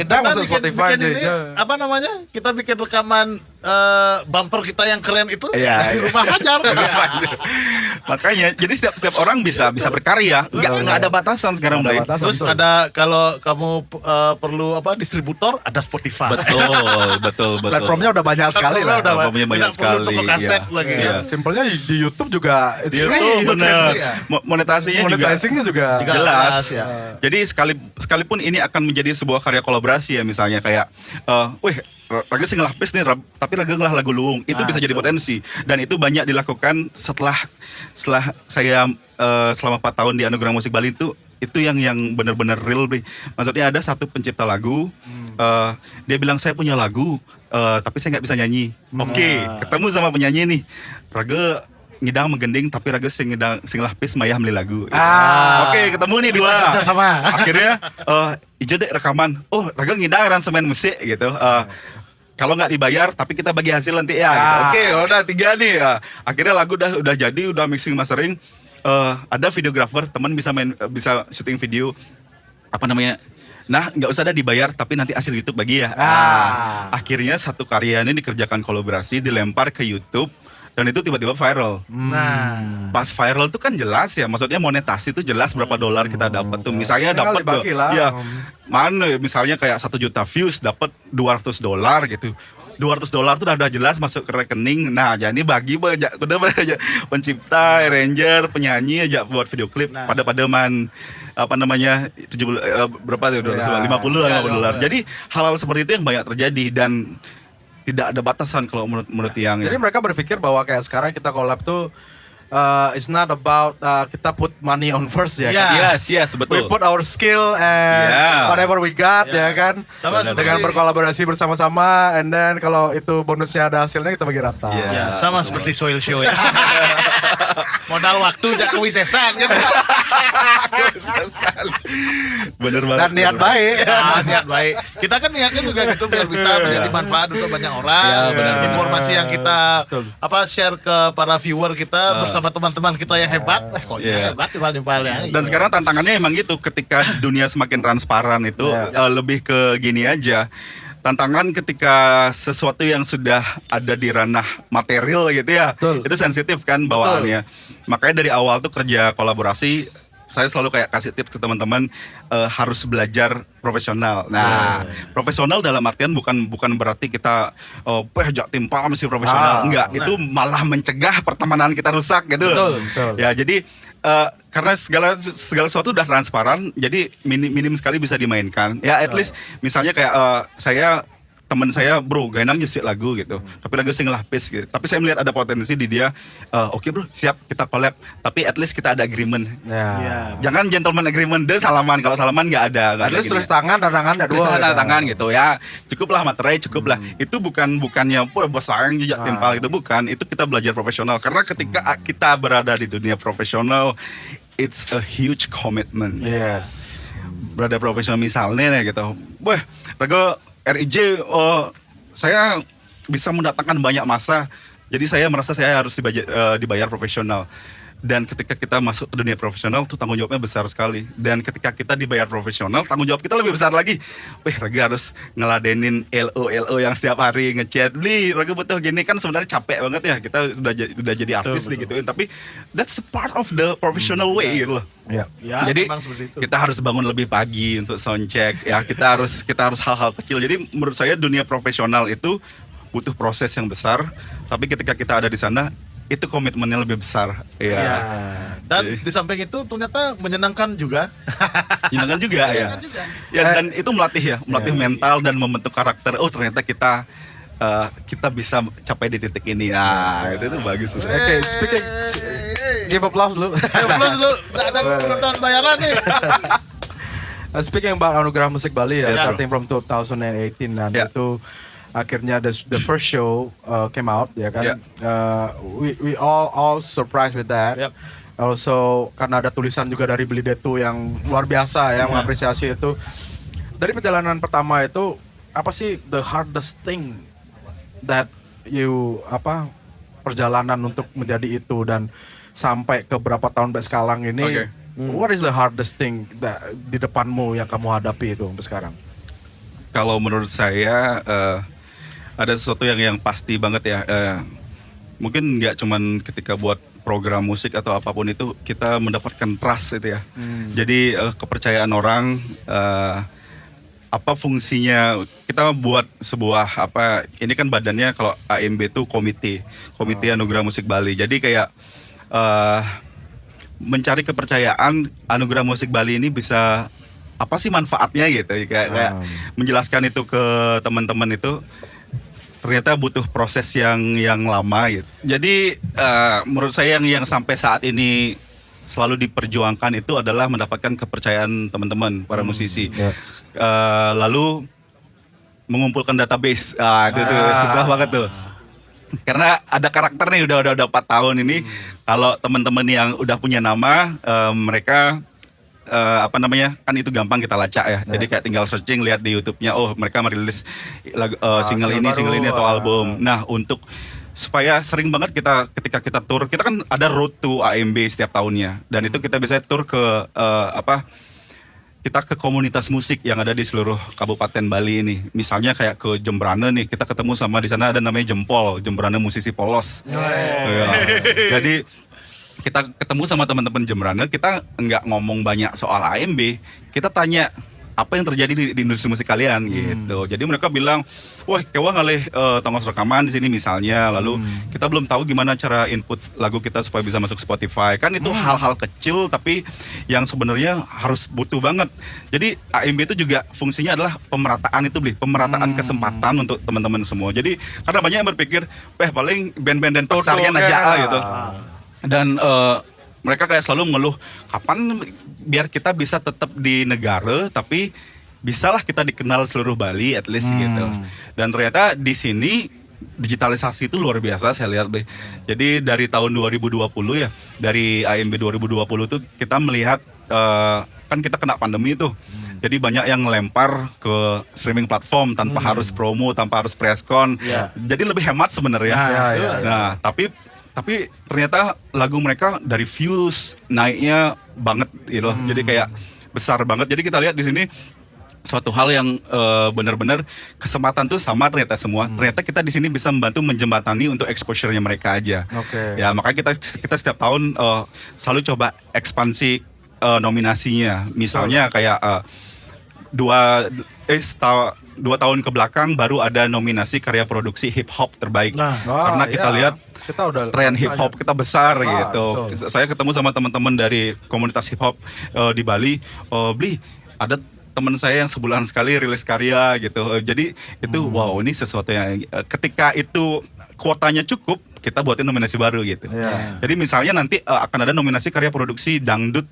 Kita masuk Spotify bikin ini, aja. apa namanya? Kita bikin rekaman bumper kita yang keren itu Iya, dari iya. rumah Fajar. Makanya jadi setiap orang bisa berkarya, nggak ada batasan sekarang, Nggak ada Blay. batasan. Terus Betul. ada kalau kamu perlu distributor, ada Spotify. Betul. Platformnya udah banyak sekali lah. Platformnya banyak Tidak perlu sekali, toko kaset iya. lagi Iya. ya. Simpelnya di YouTube juga it's Dia free. tuh bener. Iya. Monetasinya juga Monetizingnya juga. jelas. ya. Jadi sekalipun ini akan menjadi sebuah karya kolaborasi ya, misalnya kayak, wih, Raga sih ngelapis nih, tapi Raga ngelah lagu luung, itu bisa jadi potensi. Dan itu banyak dilakukan setelah saya selama 4 tahun di Anugerah Musik Bali itu yang benar-benar real, Bri. Maksudnya ada satu pencipta lagu, dia bilang saya punya lagu, tapi saya nggak bisa nyanyi. Oke, ketemu sama penyanyi nih, Raga ngidang menggending tapi Raga sing lapis mayah beli lagu. Oke, ketemu nih dua. Kita sama. Akhirnya ijo deh rekaman. Oh, Raga ngidang aransemen musik gitu. Kalau nggak dibayar tapi kita bagi hasil nanti ya. Gitu. Oke, udah 3 nih. Akhirnya lagu udah jadi, udah mixing mastering. Ada videographer, teman bisa syuting video. Apa namanya? Nah, nggak usah ada dibayar, tapi nanti hasil YouTube bagi ya. Akhirnya satu karya ini dikerjakan kolaborasi, dilempar ke YouTube, dan itu tiba-tiba viral. Nah, Pas viral tuh kan jelas ya, maksudnya monetasi tuh jelas berapa dolar kita dapat tuh. Misalnya Tinggal dapat dibagi lah. ya, mana ya, misalnya kayak 1 juta views dapat $200 gitu. $200 tuh udah jelas masuk ke rekening. Nah, jadi bagi banyak pencipta, arranger, penyanyi aja buat video klip pada man apa namanya 70 berapa tuh $50 Jadi hal-hal seperti itu yang banyak terjadi dan tidak ada batasan kalau menurut yang Jadi mereka berpikir bahwa kayak sekarang kita collab tuh it's not about kita put money on first ya. Yeah. Kan? yes We betul. put our skill and Yeah. whatever we got ya kan. Sama Dengan seperti- berkolaborasi bersama-sama and then kalau itu bonusnya ada hasilnya kita bagi rata. Yeah. ya, sama seperti Soil Show ya. Modal waktu jak kewisesan kan. Bener banget. Dan niat baik. Niat baik. Kita kan niatnya juga gitu biar bisa menjadi manfaat untuk banyak orang. Ya, benar. Informasi yang kita Betul. share ke para viewer kita bersama teman-teman kita yang hebat. Kok Iya. hebat nimpal-nimpalnya. Dan sekarang tantangannya emang gitu, ketika dunia semakin transparan itu lebih ke gini aja. Tantangan ketika sesuatu yang sudah ada di ranah material gitu ya, Betul. itu sensitif kan bawaannya. Makanya dari awal tuh kerja kolaborasi, saya selalu kayak kasih tips ke teman-teman, harus belajar profesional. Nah, profesional dalam artian bukan berarti kita jak timpal mesti profesional. Enggak, itu malah mencegah pertemanan kita rusak gitu. Betul, betul. Ya, jadi karena segala sesuatu udah transparan, jadi minim sekali bisa dimainkan. Ya, at least misalnya kayak teman saya, bro, gak enak nyusik lagu gitu, tapi lagu sing lapis gitu. Tapi saya melihat ada potensi di dia. Oke bro, siap kita collab. Tapi at least kita ada agreement. Ya. Jangan gentleman agreement deh salaman. Kalau salaman nggak ada. At least tulis tangan dan tangan ada Tulis dua. tanda tangan gitu ya. Cukuplah materai, cukuplah. Itu bukannya bos sayang jejak timpal itu bukan. Itu kita belajar profesional. Karena ketika kita berada di dunia profesional, it's a huge commitment. Yes. Berada profesional misalnya nih gitu. Wah, Raga RIJ, saya bisa mendatangkan banyak massa. Jadi saya merasa saya harus dibayar profesional. Dan ketika kita masuk ke dunia profesional tuh tanggung jawabnya besar sekali. Dan ketika kita dibayar profesional, tanggung jawab kita lebih besar lagi. Wih, Raga harus ngeladenin LO yang setiap hari ngechat, beli Raga butuh gini, kan sebenarnya capek banget ya. Kita sudah jadi artis nih gituin. Tapi that's a part of the professional way gitu loh. Ya. Ya, Jadi memang seperti itu. kita harus bangun lebih pagi untuk sound check. Ya, kita harus hal-hal kecil. Jadi menurut saya dunia profesional itu butuh proses yang besar. Tapi ketika kita ada di sana, itu komitmennya lebih besar. Ya. Ya. Dan di samping itu ternyata menyenangkan juga. Menyenangkan juga ya. Ya, dan itu melatih mental dan membentuk karakter. Oh, ternyata kita bisa capai di titik ini. Nah, itu bagus. Oke, speaking give applause dulu. Plus lu ada penonton bayaran nih. Speaking about Anugerah Musik Bali ya, Yeah. starting from 2018 dan Yeah. itu akhirnya the first show came out ya kan. Yeah. We all surprised with that. Yep. Also karena ada tulisan juga dari Beli Detu yang luar biasa ya mengapresiasi itu. Dari perjalanan pertama itu apa sih the hardest thing that you perjalanan untuk menjadi itu dan sampai ke berapa tahun sampai sekarang ini. Oke. What is the hardest thing di depanmu yang kamu hadapi itu sampai sekarang? Kalau menurut saya ada sesuatu yang pasti banget ya. Mungkin nggak cuman ketika buat program musik atau apapun itu kita mendapatkan trust itu ya. Jadi kepercayaan orang, apa fungsinya kita buat sebuah apa, ini kan badannya kalau AMB itu komite Anugerah Musik Bali. Jadi kayak mencari kepercayaan Anugerah Musik Bali ini bisa apa sih manfaatnya gitu, kayak menjelaskan itu ke teman-teman itu ternyata butuh proses yang lama gitu. Jadi menurut saya yang sampai saat ini selalu diperjuangkan itu adalah mendapatkan kepercayaan teman-teman para musisi. Lalu mengumpulkan database. Itu tuh susah banget tuh. Karena ada karakter nih udah 4 tahun ini. Kalau teman-teman yang udah punya nama, mereka apa namanya, kan itu gampang kita lacak ya. Jadi kayak tinggal searching, lihat di YouTube-nya, oh mereka merilis single ini atau album. Nah, untuk supaya sering banget ketika kita tour, kita kan ada road to AMB setiap tahunnya, dan itu kita bisa tour ke kita ke komunitas musik yang ada di seluruh Kabupaten Bali ini. Misalnya kayak ke Jembrane nih, kita ketemu sama di sana ada namanya Jembrane musisi polos. Ya. Jadi kita ketemu sama teman-teman Jembrane, kita nggak ngomong banyak soal AMB, kita tanya apa yang terjadi di industri musik kalian gitu. Jadi mereka bilang, wah kewa ngalih tongos rekaman di sini misalnya, lalu kita belum tahu gimana cara input lagu kita supaya bisa masuk Spotify. Kan itu hal-hal kecil tapi yang sebenarnya harus butuh banget. Jadi AMB itu juga fungsinya adalah pemerataan itu, pemerataan kesempatan untuk teman-teman semua. Jadi karena banyak yang berpikir, paling band-band dan pasarnya aja gitu. Dan mereka kayak selalu mengeluh, kapan biar kita bisa tetap di negara tapi bisalah kita dikenal seluruh Bali at least gitu. Dan ternyata di sini digitalisasi itu luar biasa saya lihat, Be. Jadi dari tahun 2020 ya, dari AMB 2020 tuh kita melihat kan kita kena pandemi tuh. Jadi banyak yang ngelempar ke streaming platform tanpa harus promo, tanpa harus preskon. Jadi lebih hemat sebenarnya. Nah, tapi ternyata lagu mereka dari views naiknya banget gitu. Jadi kayak besar banget. Jadi kita lihat di sini suatu hal yang benar-benar kesempatan tuh sama ternyata semua. Ternyata kita di sini bisa membantu menjembatani untuk exposure-nya mereka aja. Ya, makanya kita setiap tahun selalu coba ekspansi nominasinya. Misalnya kayak 2 tahun ke belakang baru ada nominasi karya produksi hip hop terbaik. Karena kita lihat kita udah tren hip hop kita besar gitu. Betul. Saya ketemu sama teman-teman dari komunitas hip hop di Bali. Bli, ada teman saya yang sebulan sekali rilis karya gitu. Jadi itu wow, ini sesuatu yang ketika itu kuotanya cukup, kita buatin nominasi baru gitu. Jadi misalnya nanti akan ada nominasi karya produksi dangdut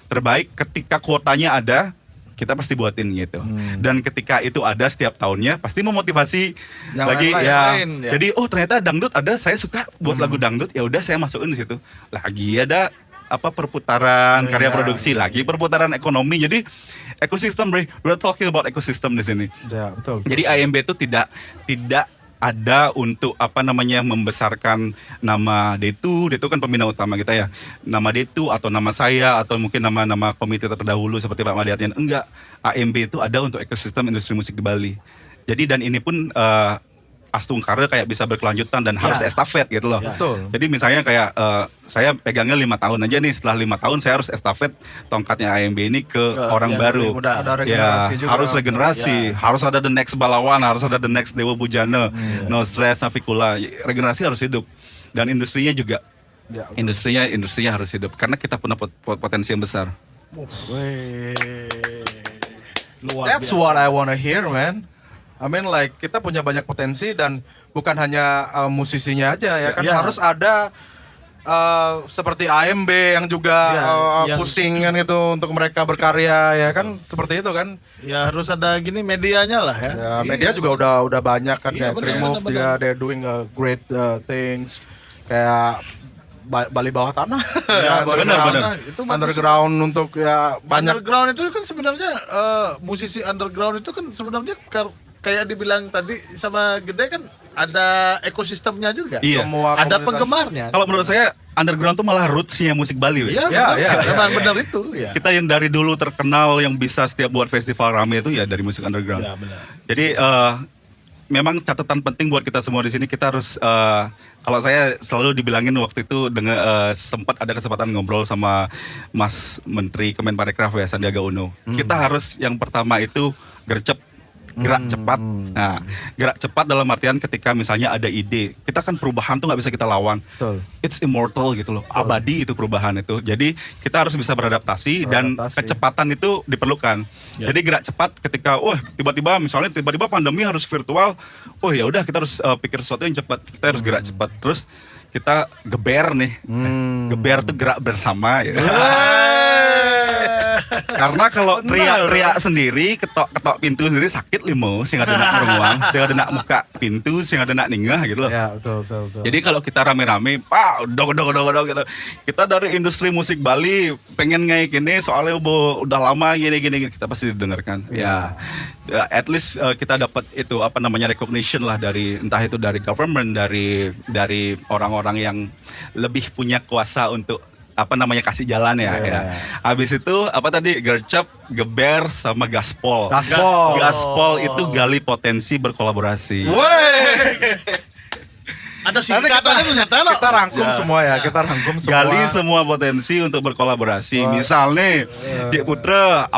terbaik, ketika kuotanya ada, kita pasti buatin gitu. Dan ketika itu ada setiap tahunnya pasti memotivasi yang lagi lain, ya. Jadi ternyata dangdut ada, saya suka buat lagu dangdut, ya udah saya masukin di situ. Lagi ada perputaran karya produksi, lagi perputaran ekonomi. Jadi ekosistem, we're talking about ekosistem di sini. Ya, betul. Jadi AMB itu tidak ada untuk membesarkan nama Detu kan pembina utama kita ya. Nama Detu atau nama saya atau mungkin nama komite terdahulu seperti Pak Made Artian. Enggak, AMB itu ada untuk ekosistem industri musik di Bali. Jadi dan ini pun Astungkara kayak bisa berkelanjutan dan harus estafet gitu loh. Betul. Jadi misalnya kayak saya pegangnya 5 tahun aja nih, setelah 5 tahun saya harus estafet tongkatnya AMB ini ke orang baru. Ada regenerasi juga. Harus regenerasi, harus ada the next Balawan, harus ada the next Dewa Bujana, No Stress, Navikula. Regenerasi harus hidup. Dan industrinya juga. Industrinya harus hidup karena kita punya potensi yang besar. That's what I wanna hear, man. I mean like kita punya banyak potensi dan bukan hanya musisinya aja ya kan, harus ada seperti AMB yang juga pusing kan gitu untuk mereka berkarya ya kan, seperti itu kan. Ya harus ada gini medianya lah ya. Ya media juga udah banyak kan, kayak Creamove juga they're doing great things kayak Bali bawah tanah. Ya, benar. Itu underground untuk ya banyak. Underground itu kan sebenarnya musisi underground itu kan sebenarnya kayak dibilang tadi sama Gede kan ada ekosistemnya juga. Iya. Ada penggemarnya. Kalau menurut saya underground tuh malah rootsnya musik Bali. Iya, memang benar itu. Ya. Kita yang dari dulu terkenal yang bisa setiap buat festival rame itu ya dari musik underground. Ya benar. Jadi memang catatan penting buat kita semua di sini, kita harus kalau saya selalu dibilangin waktu itu dengan sempat ada kesempatan ngobrol sama Mas Menteri Kemenparekraf ya, Sandiaga Uno. Kita harus yang pertama itu gercep, gerak cepat. Nah, gerak cepat dalam artian ketika misalnya ada ide, kita kan perubahan tuh nggak bisa kita lawan. Betul. It's immortal gitu loh, abadi itu perubahan itu. Jadi kita harus bisa beradaptasi dan kecepatan itu diperlukan. Jadi gerak cepat ketika, tiba-tiba pandemi harus virtual, ya udah kita harus pikir sesuatu yang cepat. Kita harus gerak cepat. Terus kita geber nih, geber tuh gerak bersama. Ya. Karena kalau teriak-teriak sendiri, ketok pintu sendiri sakit limo, sing ada nak ruang, sing ada nak buka pintu, sing ada nak ninggah gitu loh. Ya, betul. Jadi kalau kita rame-rame, dog gitu. Kita dari industri musik Bali pengen kayak gini, soalnya udah lama gini, kita pasti didengarkan. Ya, at least kita dapat itu recognition lah dari entah itu dari government, dari orang-orang yang lebih punya kuasa untuk kasih jalan ya. Habis itu gercep, geber sama gaspol. Gaspol itu gali potensi berkolaborasi. Ada singkatannya kita rangkum semua ya, Gali semua potensi untuk berkolaborasi. Misalnya, Cik Putra,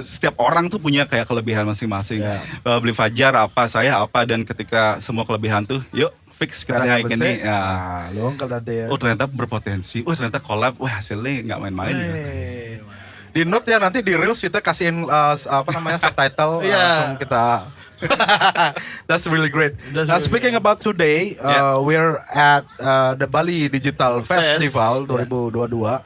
setiap orang tuh punya kayak kelebihan masing-masing. Beli Fajar apa, saya apa, dan ketika semua kelebihan tuh, yuk fix kita kayak gini. Ternyata berpotensi. Ternyata collab. Hasilnya nggak main-main. Di note ya, nanti di reels kita kasihin subtitle langsung kita. That's really great. Speaking about today, we're at the Bali Digital Festival 2022.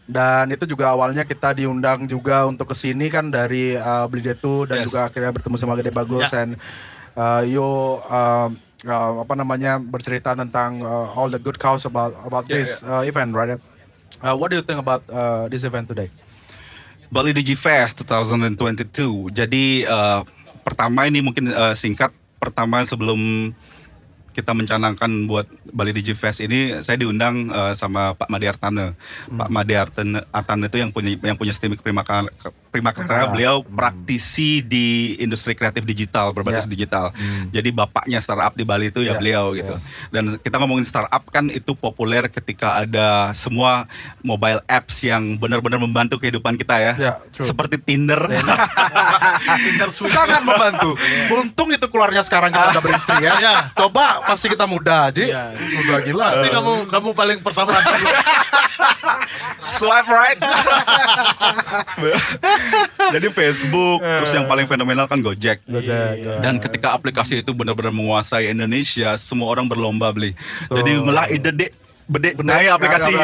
Dan itu juga awalnya kita diundang juga untuk kesini kan dari Blidetu dan juga akhirnya bertemu sama Gede Bagus and bercerita tentang all the good cause about this event, right? What do you think about this event today? Bali DigiFest 2022. Jadi pertama ini mungkin singkat. Pertama sebelum kita mencanangkan buat Bali DigiFest ini, saya diundang sama Pak Made Artane. Pak Made Artane itu yang punya Stimik Primakara. Beliau praktisi di industri kreatif digital, berbasis digital. Jadi bapaknya startup di Bali itu beliau gitu. Dan kita ngomongin startup kan itu populer ketika ada semua mobile apps yang benar-benar membantu kehidupan kita ya. Seperti Tinder. Sangat membantu. Untung itu keluarnya sekarang kita udah beristri ya. Coba masih kita muda aja. Muda gila. Pasti kamu paling pertama. Swipe right. Jadi Facebook, terus yang paling fenomenal kan Gojek. Dan ketika aplikasi itu benar-benar menguasai Indonesia, semua orang berlomba beli. Jadi malah ide bedek aplikasi.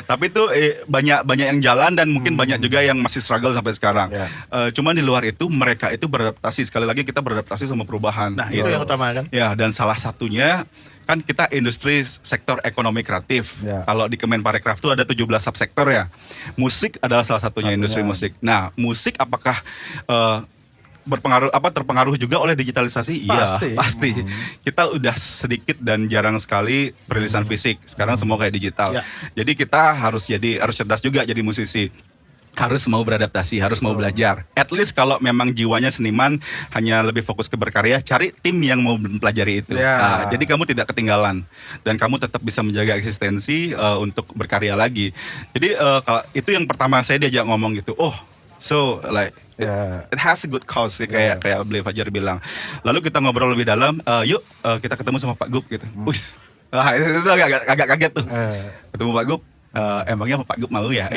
Tapi itu banyak yang jalan dan mungkin banyak juga yang masih struggle sampai sekarang. Cuman di luar itu mereka itu beradaptasi. Sekali lagi kita beradaptasi sama perubahan. Nah, itu yang utama kan. Ya, dan salah satunya kan kita industri sektor ekonomi kreatif. Kalau di Kemenparekraf itu ada 17 subsektor ya. Musik adalah salah satunya industri musik. Nah, musik apakah terpengaruh juga oleh digitalisasi? Iya, pasti. Kita udah sedikit dan jarang sekali perilisan fisik. Sekarang semua kayak digital. Jadi kita harus cerdas juga jadi musisi. Harus mau beradaptasi, harus mau belajar. At least kalau memang jiwanya seniman, hanya lebih fokus ke berkarya, cari tim yang mau mempelajari itu. Jadi kamu tidak ketinggalan dan kamu tetap bisa menjaga eksistensi untuk berkarya lagi. Jadi kalau itu yang pertama saya diajak ngomong gitu. It has a good cause kayak Beli Fajar bilang. Lalu kita ngobrol lebih dalam. Yuk kita ketemu sama Pak Gup gitu. Itu agak kaget tuh. Ketemu Pak Gup. Emangnya Pak Gup mau ya?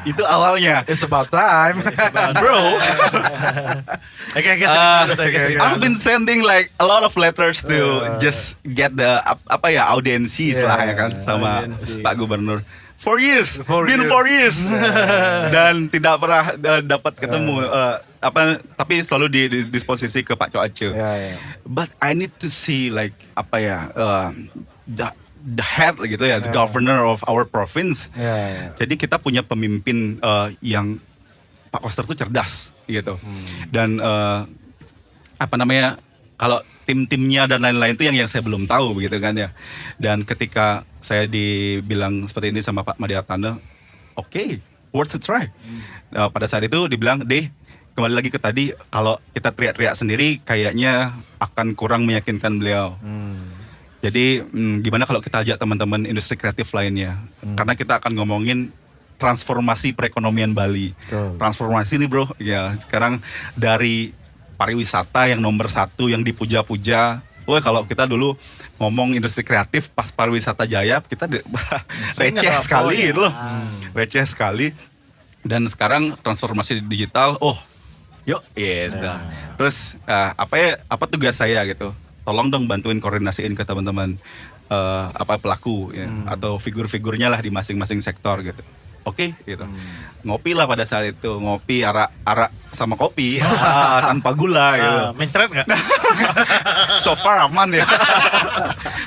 Itu awalnya. It's about time. Bro. I've been sending like a lot of letters to just get the audiensi lah ya kan sama Pak Gubernur. 4 years. Been 4 years. Dan tidak pernah dapat ketemu tapi selalu di disposisi ke Pak Coace. But I need to see like the head gitu ya, the governor of our province. Jadi kita punya pemimpin yang Pak Koster tuh cerdas gitu. Dan kalau tim-timnya dan lain-lain itu yang saya belum tahu begitu kan ya. Dan ketika saya dibilang seperti ini sama Pak Made Artane, oke, worth to try. Pada saat itu dibilang, kembali lagi ke tadi, kalau kita teriak-teriak sendiri kayaknya akan kurang meyakinkan beliau. Jadi gimana kalau kita ajak teman-teman industri kreatif lainnya? Karena kita akan ngomongin transformasi perekonomian Bali. Betul. Transformasi nih bro, ya sekarang dari pariwisata yang nomor 1 yang dipuja-puja. Wah kalau kita dulu ngomong industri kreatif pas pariwisata jaya kita receh sekali gitu loh, receh sekali. Dan sekarang transformasi digital, yuk, gitu. Terus apa tugas saya gitu? Tolong dong bantuin koordinasiin ke teman-teman pelaku ya, atau figur-figurnya lah di masing-masing sektor gitu. Oke, gitu. Ngopi lah pada saat itu, ngopi arak sama kopi tanpa gula gitu. Mencret nggak? So far aman ya.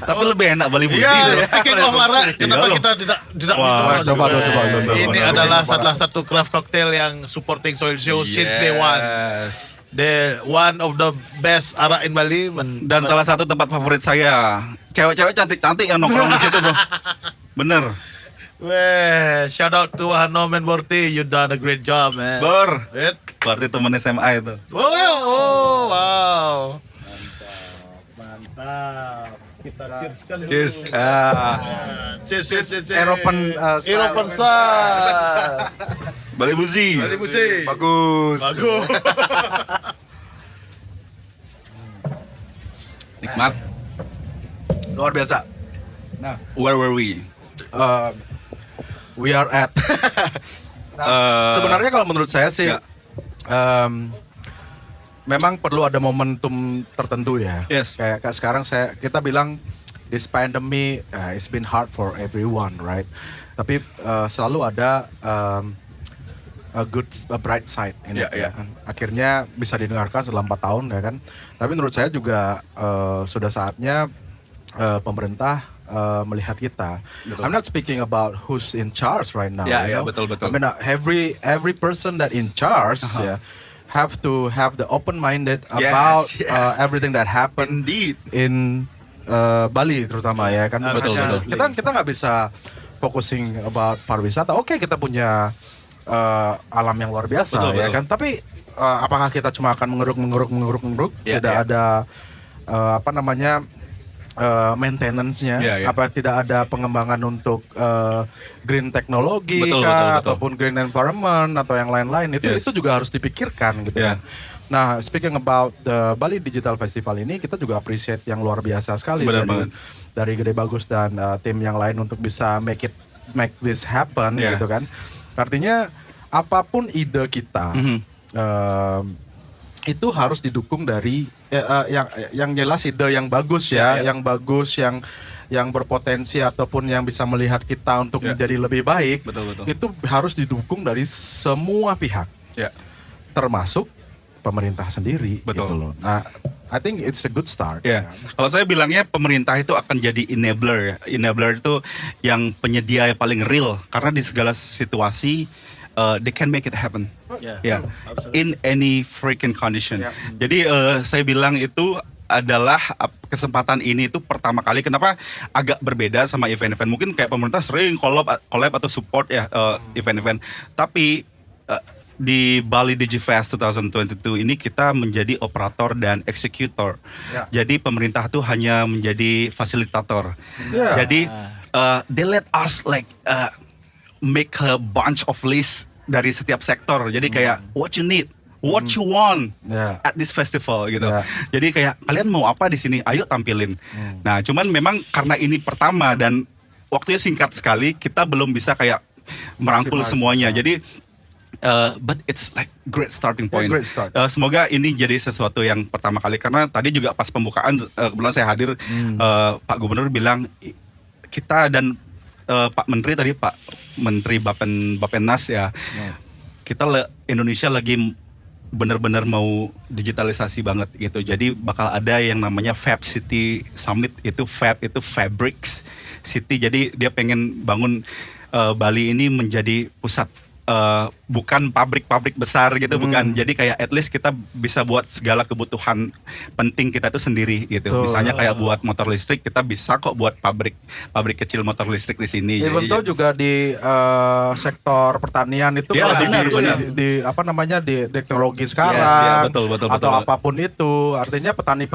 Tapi lebih enak Bali Busi. Iya, speaking of arak, kenapa kita tidak Wah, minum? coba. Ini adalah salah satu craft cocktail yang supporting Soil Show since day one. The one of the best arak in Bali. Dan salah satu tempat favorit saya, cewek-cewek cantik-cantik yang nongkrong di situ bro. Bener. Weh, shout out to Hanomen Borti, you done a great job, man. Bor, It. berarti temen SMA itu. Wow. Mantap. Kita cheerskan dulu. Cheers. Cheers. Eropan style. Eropan style. Bali Busi. Bali Busi. Bagus. Nikmat. Luar biasa. Nah, where were we? We are at. Sebenarnya kalau menurut saya sih, Ya. memang perlu ada momentum tertentu ya. Yes. Kayak sekarang kita bilang this pandemic it's been hard for everyone, right? Tapi selalu ada a bright side in it, Ya. kan. Akhirnya bisa didengarkan setelah 4 tahun ya kan. Tapi menurut saya juga sudah saatnya pemerintah melihat kita. Betul. I'm not speaking about who's in charge right now. Ya, you ya, know? betul. I mean, every person that in charge ya have to have the open-minded Yes, about yes. everything that happened Indeed. in Bali terutama ya kan. Betul, Makanya betul. Kita nggak bisa focusing about pariwisata. Oke, kita punya alam yang luar biasa Betul, ya betul. kan. Tapi apakah kita cuma akan mengeruk? Ya, Tidak ya. ada maintenance-nya, Ya, ya. apa tidak ada pengembangan untuk green teknologi Betul, kah, betul. ataupun green environment atau yang lain-lain Yes. itu juga harus dipikirkan gitu Ya. kan. Nah, speaking about the Bali Digital Festival ini, kita juga appreciate yang luar biasa sekali Benar dari, banget. dari Gede Bagus dan tim yang lain untuk bisa make this happen Ya. gitu kan. Artinya apapun ide kita itu harus didukung dari yang jelas ide yang bagus ya, Ya. yang bagus, yang berpotensi ataupun yang bisa melihat kita untuk Ya. menjadi lebih baik. Betul. Itu harus didukung dari semua pihak, Ya. termasuk pemerintah sendiri. Betul. Gitu loh. Nah, I think it's a good start. Ya, kalau saya bilangnya pemerintah itu akan jadi enabler ya. Enabler itu yang penyedia yang paling real karena di segala situasi they can make it happen. Yeah, In any freaking condition. Yeah. Jadi saya bilang itu adalah kesempatan ini itu pertama kali. Kenapa agak berbeda sama event-event? Mungkin kayak pemerintah sering collab atau support ya event-event. Tapi di Bali DigiFest 2022 ini kita menjadi operator dan eksekutor. Ya. Jadi pemerintah tuh hanya menjadi fasilitator. Ya. Jadi they let us like make a bunch of list dari setiap sektor. Jadi kayak what you need, what you want Ya. at this festival gitu. Ya. Jadi kayak kalian mau apa di sini? Ayo tampilin. Nah, cuman memang karena ini pertama dan waktunya singkat sekali, kita belum bisa kayak merangkul Maksimal. semuanya. Jadi but it's like great starting point. great start. Semoga ini jadi sesuatu yang pertama kali karena tadi juga pas pembukaan kebetulan saya hadir Pak Gubernur bilang kita dan Pak Menteri tadi Pak Menteri Bappenas ya. Kita Indonesia lagi benar-benar mau digitalisasi banget gitu. Jadi bakal ada yang namanya Fab City Summit, itu Fab itu Fabrics City. Jadi dia pengen bangun Bali ini menjadi pusat bukan pabrik-pabrik besar gitu, bukan. Jadi kayak at least kita bisa buat segala kebutuhan penting kita itu sendiri gitu. Betul. Misalnya kayak buat motor listrik, kita bisa kok buat pabrik kecil motor listrik di sini. Even though juga di sektor pertanian itu Ya, kalau benar, benar. di apa namanya di teknologi sekarang Yes, ya, betul, atau betul. apapun itu, artinya petani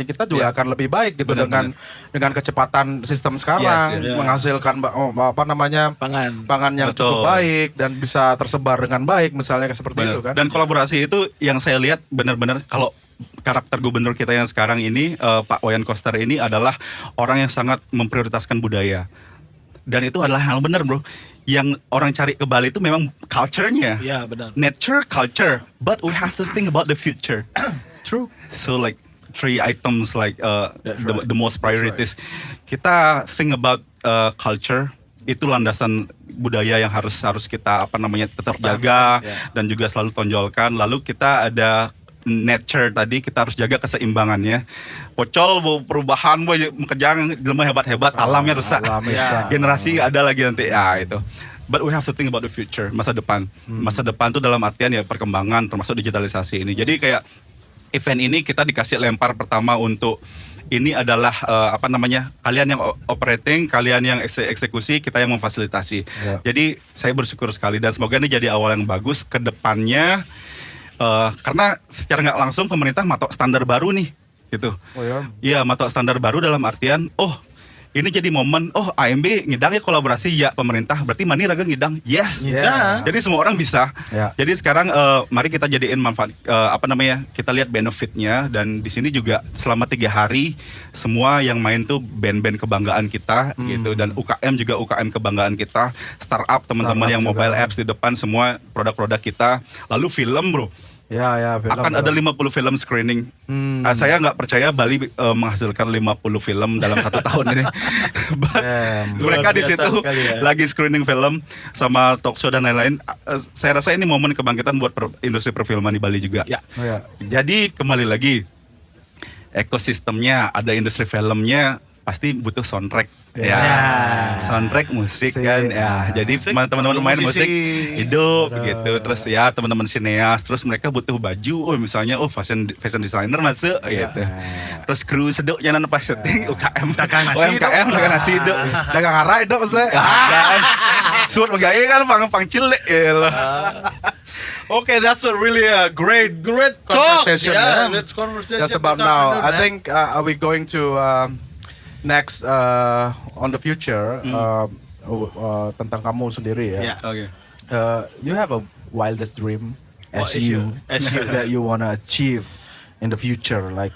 kita juga Ya. akan lebih baik gitu Benar, dengan kecepatan sistem sekarang Yes, yes. menghasilkan apa namanya pangan yang Betul. cukup baik dan bisa tersebar dengan baik misalnya seperti Benar. itu kan. Dan kolaborasi itu yang saya lihat benar-benar kalau karakter gubernur kita yang sekarang ini Pak Wayan Koster ini adalah orang yang sangat memprioritaskan budaya. Dan itu adalah hal benar, bro. Yang orang cari ke Bali itu memang culture-nya. Ya, benar. Nature, culture, but we have to think about the future. True. So like 3 items like That's right. the most priorities. Kita think about culture, itu landasan budaya yang harus kita tetap jaga dan juga selalu tonjolkan. Lalu kita ada nature tadi, kita harus jaga keseimbangannya. Pocol mau perubahan mau kejang jelema hebat-hebat, alamnya rusak. Alam rusak. Generasi ada lagi nanti ya itu. But we have to think about the future, masa depan. Masa depan itu dalam artian ya perkembangan termasuk digitalisasi ini. Jadi kayak event ini kita dikasih lempar pertama untuk ini adalah kalian yang operating, kalian yang eksekusi, kita yang memfasilitasi. Ya. Jadi saya bersyukur sekali dan semoga ini jadi awal yang bagus ke depannya, karena secara nggak langsung pemerintah matok standar baru nih, gitu. Oh ya. Iya, matok standar baru dalam artian, ini jadi momen, AMB ngidang ya kolaborasi ya pemerintah, berarti Mani Raga ngidang, yes. Yeah. Jadi semua orang bisa. Ya. Jadi sekarang mari kita jadiin manfaat, kita lihat benefitnya, dan di sini juga selama 3 hari semua yang main tuh band-band kebanggaan kita gitu, dan UKM juga UKM kebanggaan kita, startup teman-teman Startup yang juga. mobile apps di depan semua produk-produk kita, lalu film, bro. Ya, film. Akan ada 50 film screening. Saya nggak percaya Bali menghasilkan 50 film dalam 1 tahun ini. But mereka Luar di biasa situ sekali ya. lagi screening film sama talk show dan lain-lain. Saya rasa ini momen kebangkitan buat industri perfilman di Bali juga. Ya. Oh, ya. Jadi kembali lagi, ekosistemnya ada industri filmnya, pasti butuh soundtrack. Ya, soundtrack musik kan. Ya, jadi teman-teman main musik hidup gitu. Terus ya teman-teman sineas, terus mereka butuh baju. Misalnya fashion designer masuk gitu. Terus kru seduk jangan pas syuting UKM. UMKM dagang nasi hidup. Dagang arai dong saya. Suat megaya kan pang cilik ya. Okay, that's a really great conversation. Yeah, man. let's conversation That's about this now. afternoon, I man. think are we going to next on the future tentang kamu sendiri ya. Yeah. Oke. You have a wildest dream as As you you. that you wanna achieve in the future, like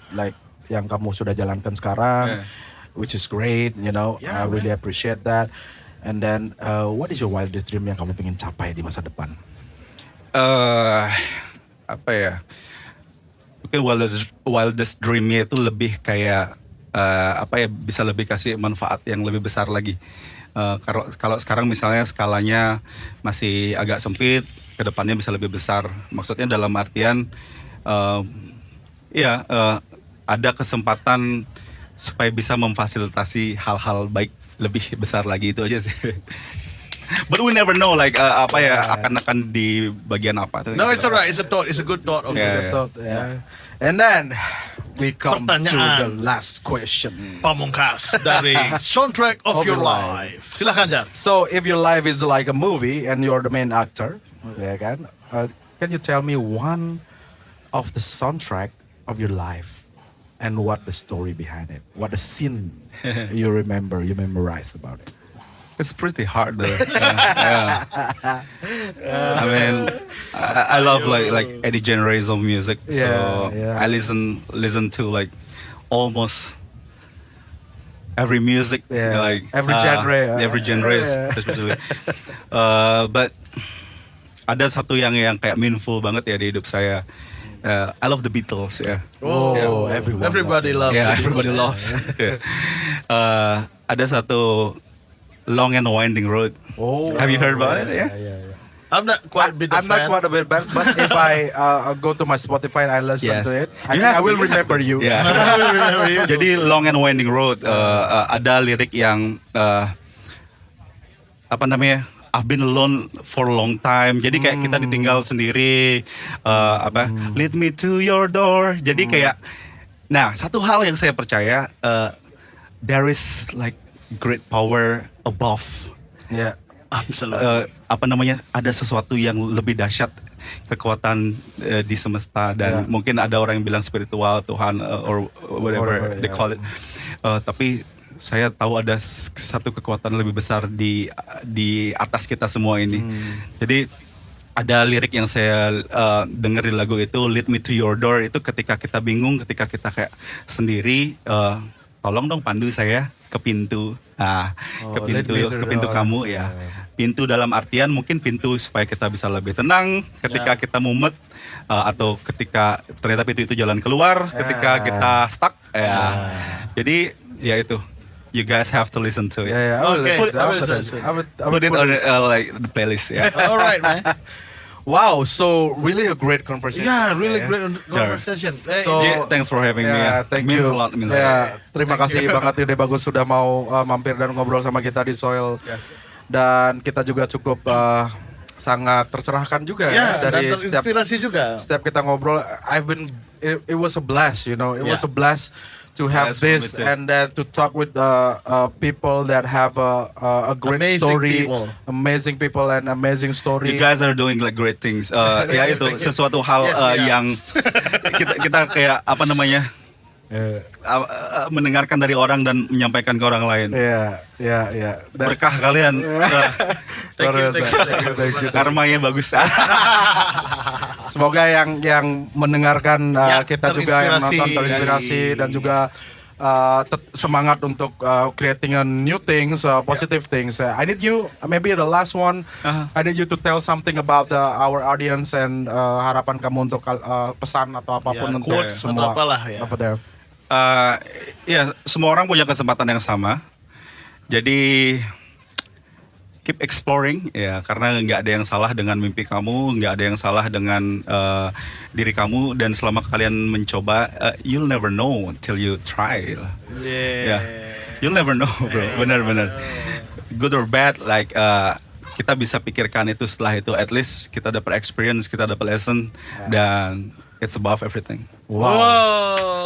yang kamu sudah jalankan sekarang, which is great. You know, Yeah, I really appreciate that. And then, what is your wildest dream yang kamu pengen capai di masa depan? Apa ya? Mungkin wildest dreamnya itu lebih kayak bisa lebih kasih manfaat yang lebih besar lagi. Kalau sekarang misalnya skalanya masih agak sempit, kedepannya bisa lebih besar. Maksudnya dalam artian ada kesempatan supaya bisa memfasilitasi hal-hal baik lebih besar lagi, itu aja sih. But we never know akan di bagian apa. No, it's alright. It's a thought. It's a good thought. Also. Yeah. Yeah. And then we come to Pertanyaan. the last question. Pamungkas dari soundtrack of your life. Silakan Jar. So, if your life is like a movie and you're the main actor, ya kan? Can you tell me one of the soundtrack of your life and what the story behind it? What the scene you memorize about it? It's pretty hard though. Yeah. I mean, I love like any genres of music. So Yeah. I listen to like almost every music. Yeah. Like Every genre. Every genre, Yeah. especially. But ada satu yang kayak meaningful banget ya di hidup saya. I love the Beatles. Yeah. Oh, everybody loves. Yeah, it. everybody loves. Yeah. Ada satu Long and Winding Road. Oh, Have you heard about it? Yeah. I'm not quite a bit I'm not quite a bit back, but if I go to my Spotify and I listen Yes. to it, I You will remember you. Yeah. Jadi Long and Winding Road ada lirik yang I've been alone for a long time. Jadi kayak kita ditinggal sendiri. Lead me to your door. Jadi kayak, nah satu hal yang saya percaya, there is like great power above. Ya. Apa namanya? Ada sesuatu yang lebih dahsyat, kekuatan di semesta, dan mungkin ada orang yang bilang spiritual, Tuhan, or whatever they call it. Tapi saya tahu ada satu kekuatan lebih besar di atas kita semua ini. Jadi ada lirik yang saya dengar di lagu itu, Lead Me to Your Door, itu ketika kita bingung, ketika kita kayak sendiri, tolong dong pandu saya ke pintu. Ke pintu kamu ya. Pintu dalam artian mungkin pintu supaya kita bisa lebih tenang ketika kita mumet, atau ketika ternyata pintu itu jalan keluar, ketika kita stuck ya. Jadi ya itu, you guys have to listen to it. Yeah, I will listen. I would Put it on like the playlist ya. Alright, man. Wow, so really a great conversation. Yeah, really great conversation. So, Jay, thanks for having me. Thank Means you. a lot. Means a lot. Ya, terima kasih banget Ide Bagus sudah mau mampir dan ngobrol sama kita di Soil. Dan kita juga cukup sangat tercerahkan juga Ya, dari dan terinspirasi juga. setiap kita ngobrol. It was a blast, you know. It was a blast to have Yes, for me this too. and then to talk with people that have a great Amazing story, people. amazing people and amazing story. You guys are doing like great things. Ya itu sesuatu hal Yes, yeah. yang kita kayak apa namanya, mendengarkan dari orang dan menyampaikan ke orang lain. Ya. Berkah kalian. Thank you. Karmanya bagus. Semoga yang mendengarkan kita juga yang terinspirasi. nonton terinspirasi dan juga semangat untuk creating a new things, positive things. I need you, maybe the last one. I need you to tell something about our audience and harapan kamu untuk pesan atau apapun Ya, untuk quotes semua. atau apalah ya. Apa there? Ya, semua orang punya kesempatan yang sama. Jadi keep exploring ya, karena nggak ada yang salah dengan mimpi kamu, nggak ada yang salah dengan diri kamu, dan selama kalian mencoba, you'll never know until you try. Yeah. You'll never know, bro. Benar-benar. Good or bad, like kita bisa pikirkan itu setelah itu. At least kita dapat experience, kita dapat lesson, dan it's above everything. Wow.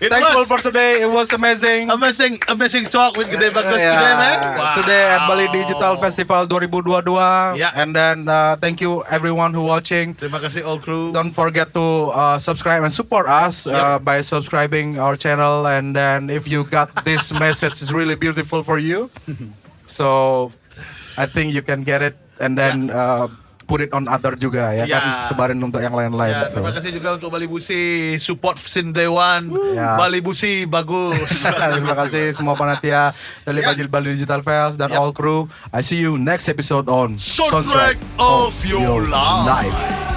It Thankful was for today. It was amazing. amazing talk with Gede Bagus today, man. Wow. Today at Bali Digital Festival 2022. Yeah. And then thank you everyone who watching. Terima kasih all crew. Don't forget to subscribe and support us by subscribing our channel. And then if you got this message, it's really beautiful for you. So I think you can get it and then put it on other juga ya kan, sebarin untuk yang lain-lain. Ya, terima kasih juga untuk Bali Busi support since day one. Ya. Bali Busi bagus. Terima kasih semua panitia dari Bali Digital Fest dan all crew. I see you next episode on Soundtrack of your life.